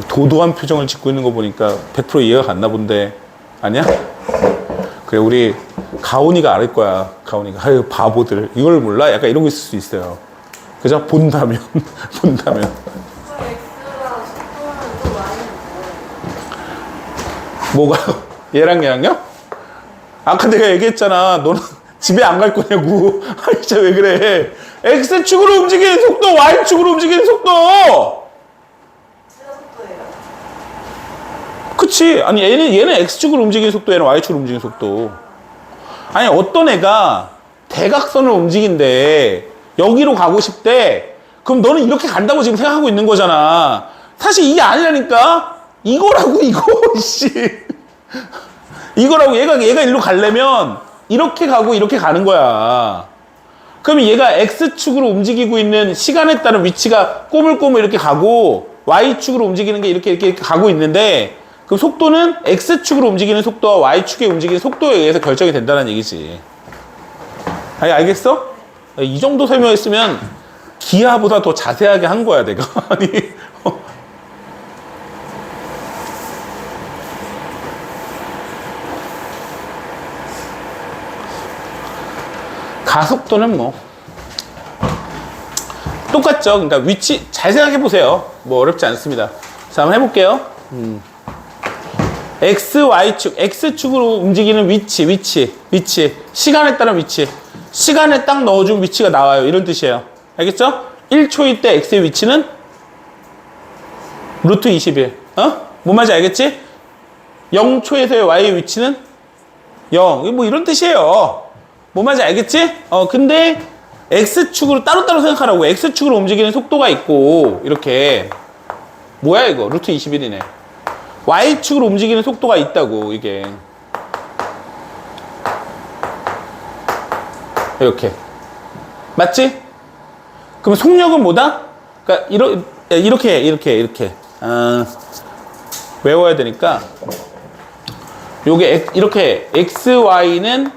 A: 도도한 표정을 짓고 있는 거 보니까 100% 이해가 갔나 본데. 아니야? 그래, 우리 가온이가 알 거야. 가온이가. 아유, 바보들. 이걸 몰라? 약간 이런 거 있을 수 있어요. 그죠? 본다면. 뭐가? 얘랑요? 아까 내가 얘기했잖아. 너는 집에 안 갈 거냐고. 아, 진짜 왜 그래. X축으로 움직이는 속도, Y축으로 움직이는 속도! 그치. 아니, 얘는 X축으로 움직이는 속도, 얘는 Y축으로 움직이는 속도. 아니, 어떤 애가 대각선을 움직인대. 여기로 가고 싶대. 그럼 너는 이렇게 간다고 지금 생각하고 있는 거잖아. 사실 이게 아니라니까? 이거라고, 이거, 씨. 이거라고. 얘가 일로 가려면 이렇게 가고 이렇게 가는 거야. 그럼 얘가 X축으로 움직이고 있는 시간에 따른 위치가 꼬물꼬물 이렇게 가고 Y축으로 움직이는 게 이렇게 가고 있는데 그럼 속도는 X축으로 움직이는 속도와 Y축에 움직이는 속도에 의해서 결정이 된다는 얘기지. 아니, 알겠어? 이 정도 설명했으면 기하보다 더 자세하게 한 거야, 내가. 아니. 가속도는 뭐 똑같죠. 그러니까 위치 잘 생각해 보세요. 뭐 어렵지 않습니다. 자, 한번 해볼게요. X, Y축, X축으로 움직이는 위치. 시간에 따른 위치. 시간에 딱 넣어준 위치가 나와요. 이런 뜻이에요. 알겠죠? 1초일 때 X의 위치는 루트 21. 뭔 말인지 알겠지? 0초에서의 Y의 위치는 0. 뭐 이런 뜻이에요. 뭔 말인지 알겠지? 근데 X축으로 따로따로 생각하라고. X축으로 움직이는 속도가 있고 이렇게 뭐야 이거? 루트 21이네. Y축으로 움직이는 속도가 있다고 이게. 이렇게. 맞지? 그럼 속력은 뭐다? 그러니까 이렇게 외워야 되니까 요게 이렇게 xy는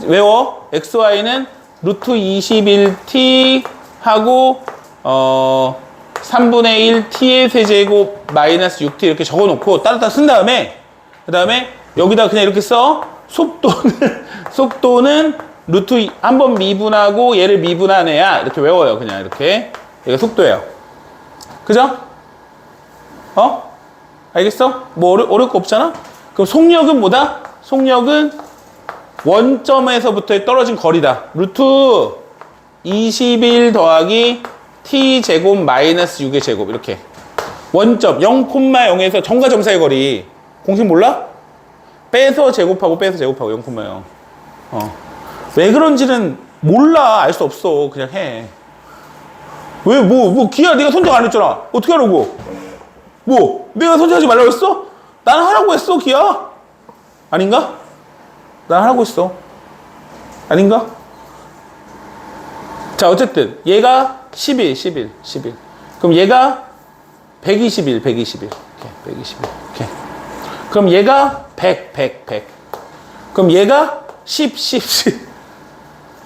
A: 외워. xy는 루트 21t 하고 3분의 1 t의 세제곱 마이너스 6t 이렇게 적어놓고 따로따로 쓴 다음에 그 다음에 여기다 그냥 이렇게 써. 속도는 루트 한번 미분하고 얘를 미분한 애야. 이렇게 외워요. 그냥 이렇게. 얘가 속도예요. 그죠? 알겠어? 뭐 어려울 거 없잖아? 그럼 속력은 뭐다? 속력은 원점에서부터의 떨어진 거리다. 루트 21 더하기 t제곱 마이너스 6의 제곱. 이렇게. 원점 0,0에서 점과 점 사이의 거리. 공식 몰라? 빼서 제곱하고 0,0. 왜 그런지는 몰라. 알 수 없어. 그냥 해. 왜, 기아 네가 선택 안 했잖아. 어떻게 하라고? 내가 선택하지 말라고 했어? 나는 하라고 했어, 기아. 아닌가? 난 하라고 했어. 아닌가? 자, 어쨌든 얘가 11. 그럼 얘가 121. 오케이, 121. 오케이. 그럼 얘가 100. 그럼 얘가 10.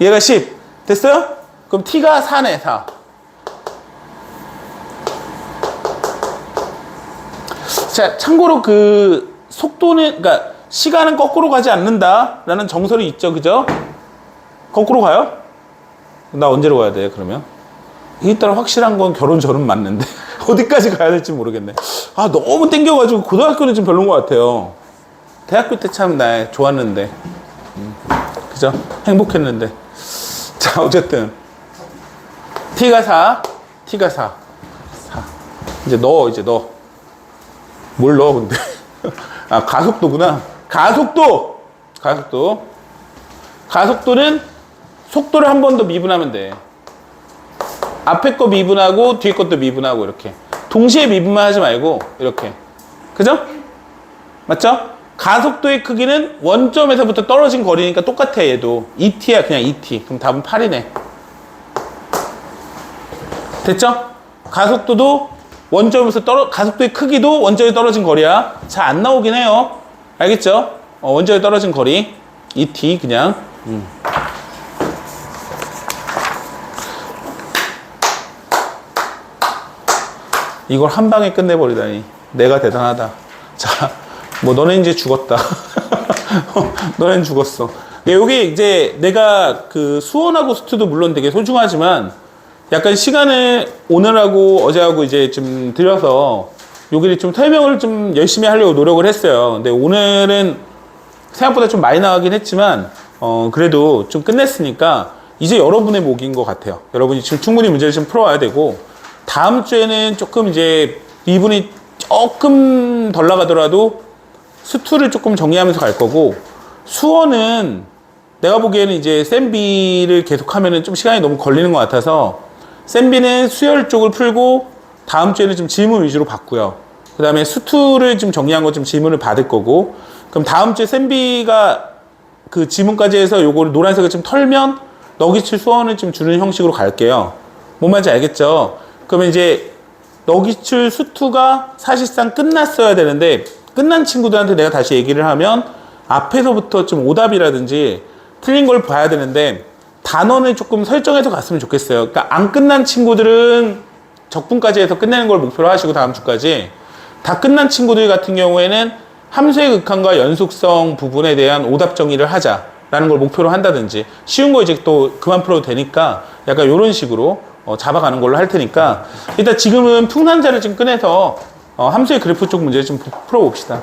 A: 얘가 10. 됐어요? 그럼 t가 4네, 4. 자, 참고로 그 속도는, 그러니까 시간은 거꾸로 가지 않는다라는 정설이 있죠, 그죠? 거꾸로 가요? 나 언제로 가야 돼, 그러면? 일단 확실한 건 결혼 전은 맞는데 어디까지 가야 될지 모르겠네. 너무 땡겨가지고 고등학교는 좀 별로인 것 같아요. 대학교 때 참 나 좋았는데, 그죠? 행복했는데. 자, 어쨌든 t가 4. 이제 넣어. 뭘 넣어, 근데? 가속도구나. 가속도는 속도를 한 번 더 미분하면 돼. 앞에 거 미분하고 뒤에 것도 미분하고 이렇게. 동시에 미분만 하지 말고 이렇게. 그죠? 맞죠? 가속도의 크기는 원점에서부터 떨어진 거리니까 똑같아, 얘도. 2t야, 그냥 2t. 그럼 답은 8이네. 됐죠? 가속도도 가속도의 크기도 원점에 떨어진 거리야. 잘 안 나오긴 해요. 알겠죠? 원점에 떨어진 거리. 2t, 그냥. 이걸 한 방에 끝내버리다니. 내가 대단하다. 자, 너는 이제 죽었다. 너는 죽었어. 요게 이제 내가 그 수원하고 수투도 물론 되게 소중하지만 약간 시간을 오늘하고 어제하고 이제 좀 들여서 여기를 좀 설명을 좀 열심히 하려고 노력을 했어요. 근데 오늘은 생각보다 좀 많이 나가긴 했지만, 그래도 좀 끝냈으니까 이제 여러분의 목인 것 같아요. 여러분이 지금 충분히 문제를 좀 풀어와야 되고, 다음 주에는 조금 이제 미분이 조금 덜 나가더라도 수투를 조금 정리하면서 갈 거고, 수원은 내가 보기에는 이제 쌤비를 계속 하면은 좀 시간이 너무 걸리는 것 같아서 쌤비는 수열 쪽을 풀고 다음 주에는 좀 질문 위주로 받고요. 그 다음에 수투를 좀 정리한 거 좀 질문을 받을 거고, 그럼 다음 주에 쌤비가 그 지문까지 해서 요거를 노란색을 좀 털면 너기칠 수원을 좀 주는 형식으로 갈게요. 뭔 말인지 알겠죠? 그러면 이제 너기출 수투가 사실상 끝났어야 되는데, 끝난 친구들한테 내가 다시 얘기를 하면 앞에서부터 좀 오답이라든지 틀린 걸 봐야 되는데 단원을 조금 설정해서 갔으면 좋겠어요. 그러니까 안 끝난 친구들은 적분까지 해서 끝내는 걸 목표로 하시고 다음 주까지, 다 끝난 친구들 같은 경우에는 함수의 극한과 연속성 부분에 대한 오답 정의를 하자라는 걸 목표로 한다든지, 쉬운 거 이제 또 그만 풀어도 되니까 약간 이런 식으로 잡아가는 걸로 할 테니까, 일단 지금은 풍산자를 좀 꺼내서 함수의 그래프 쪽 문제를 좀 풀어봅시다.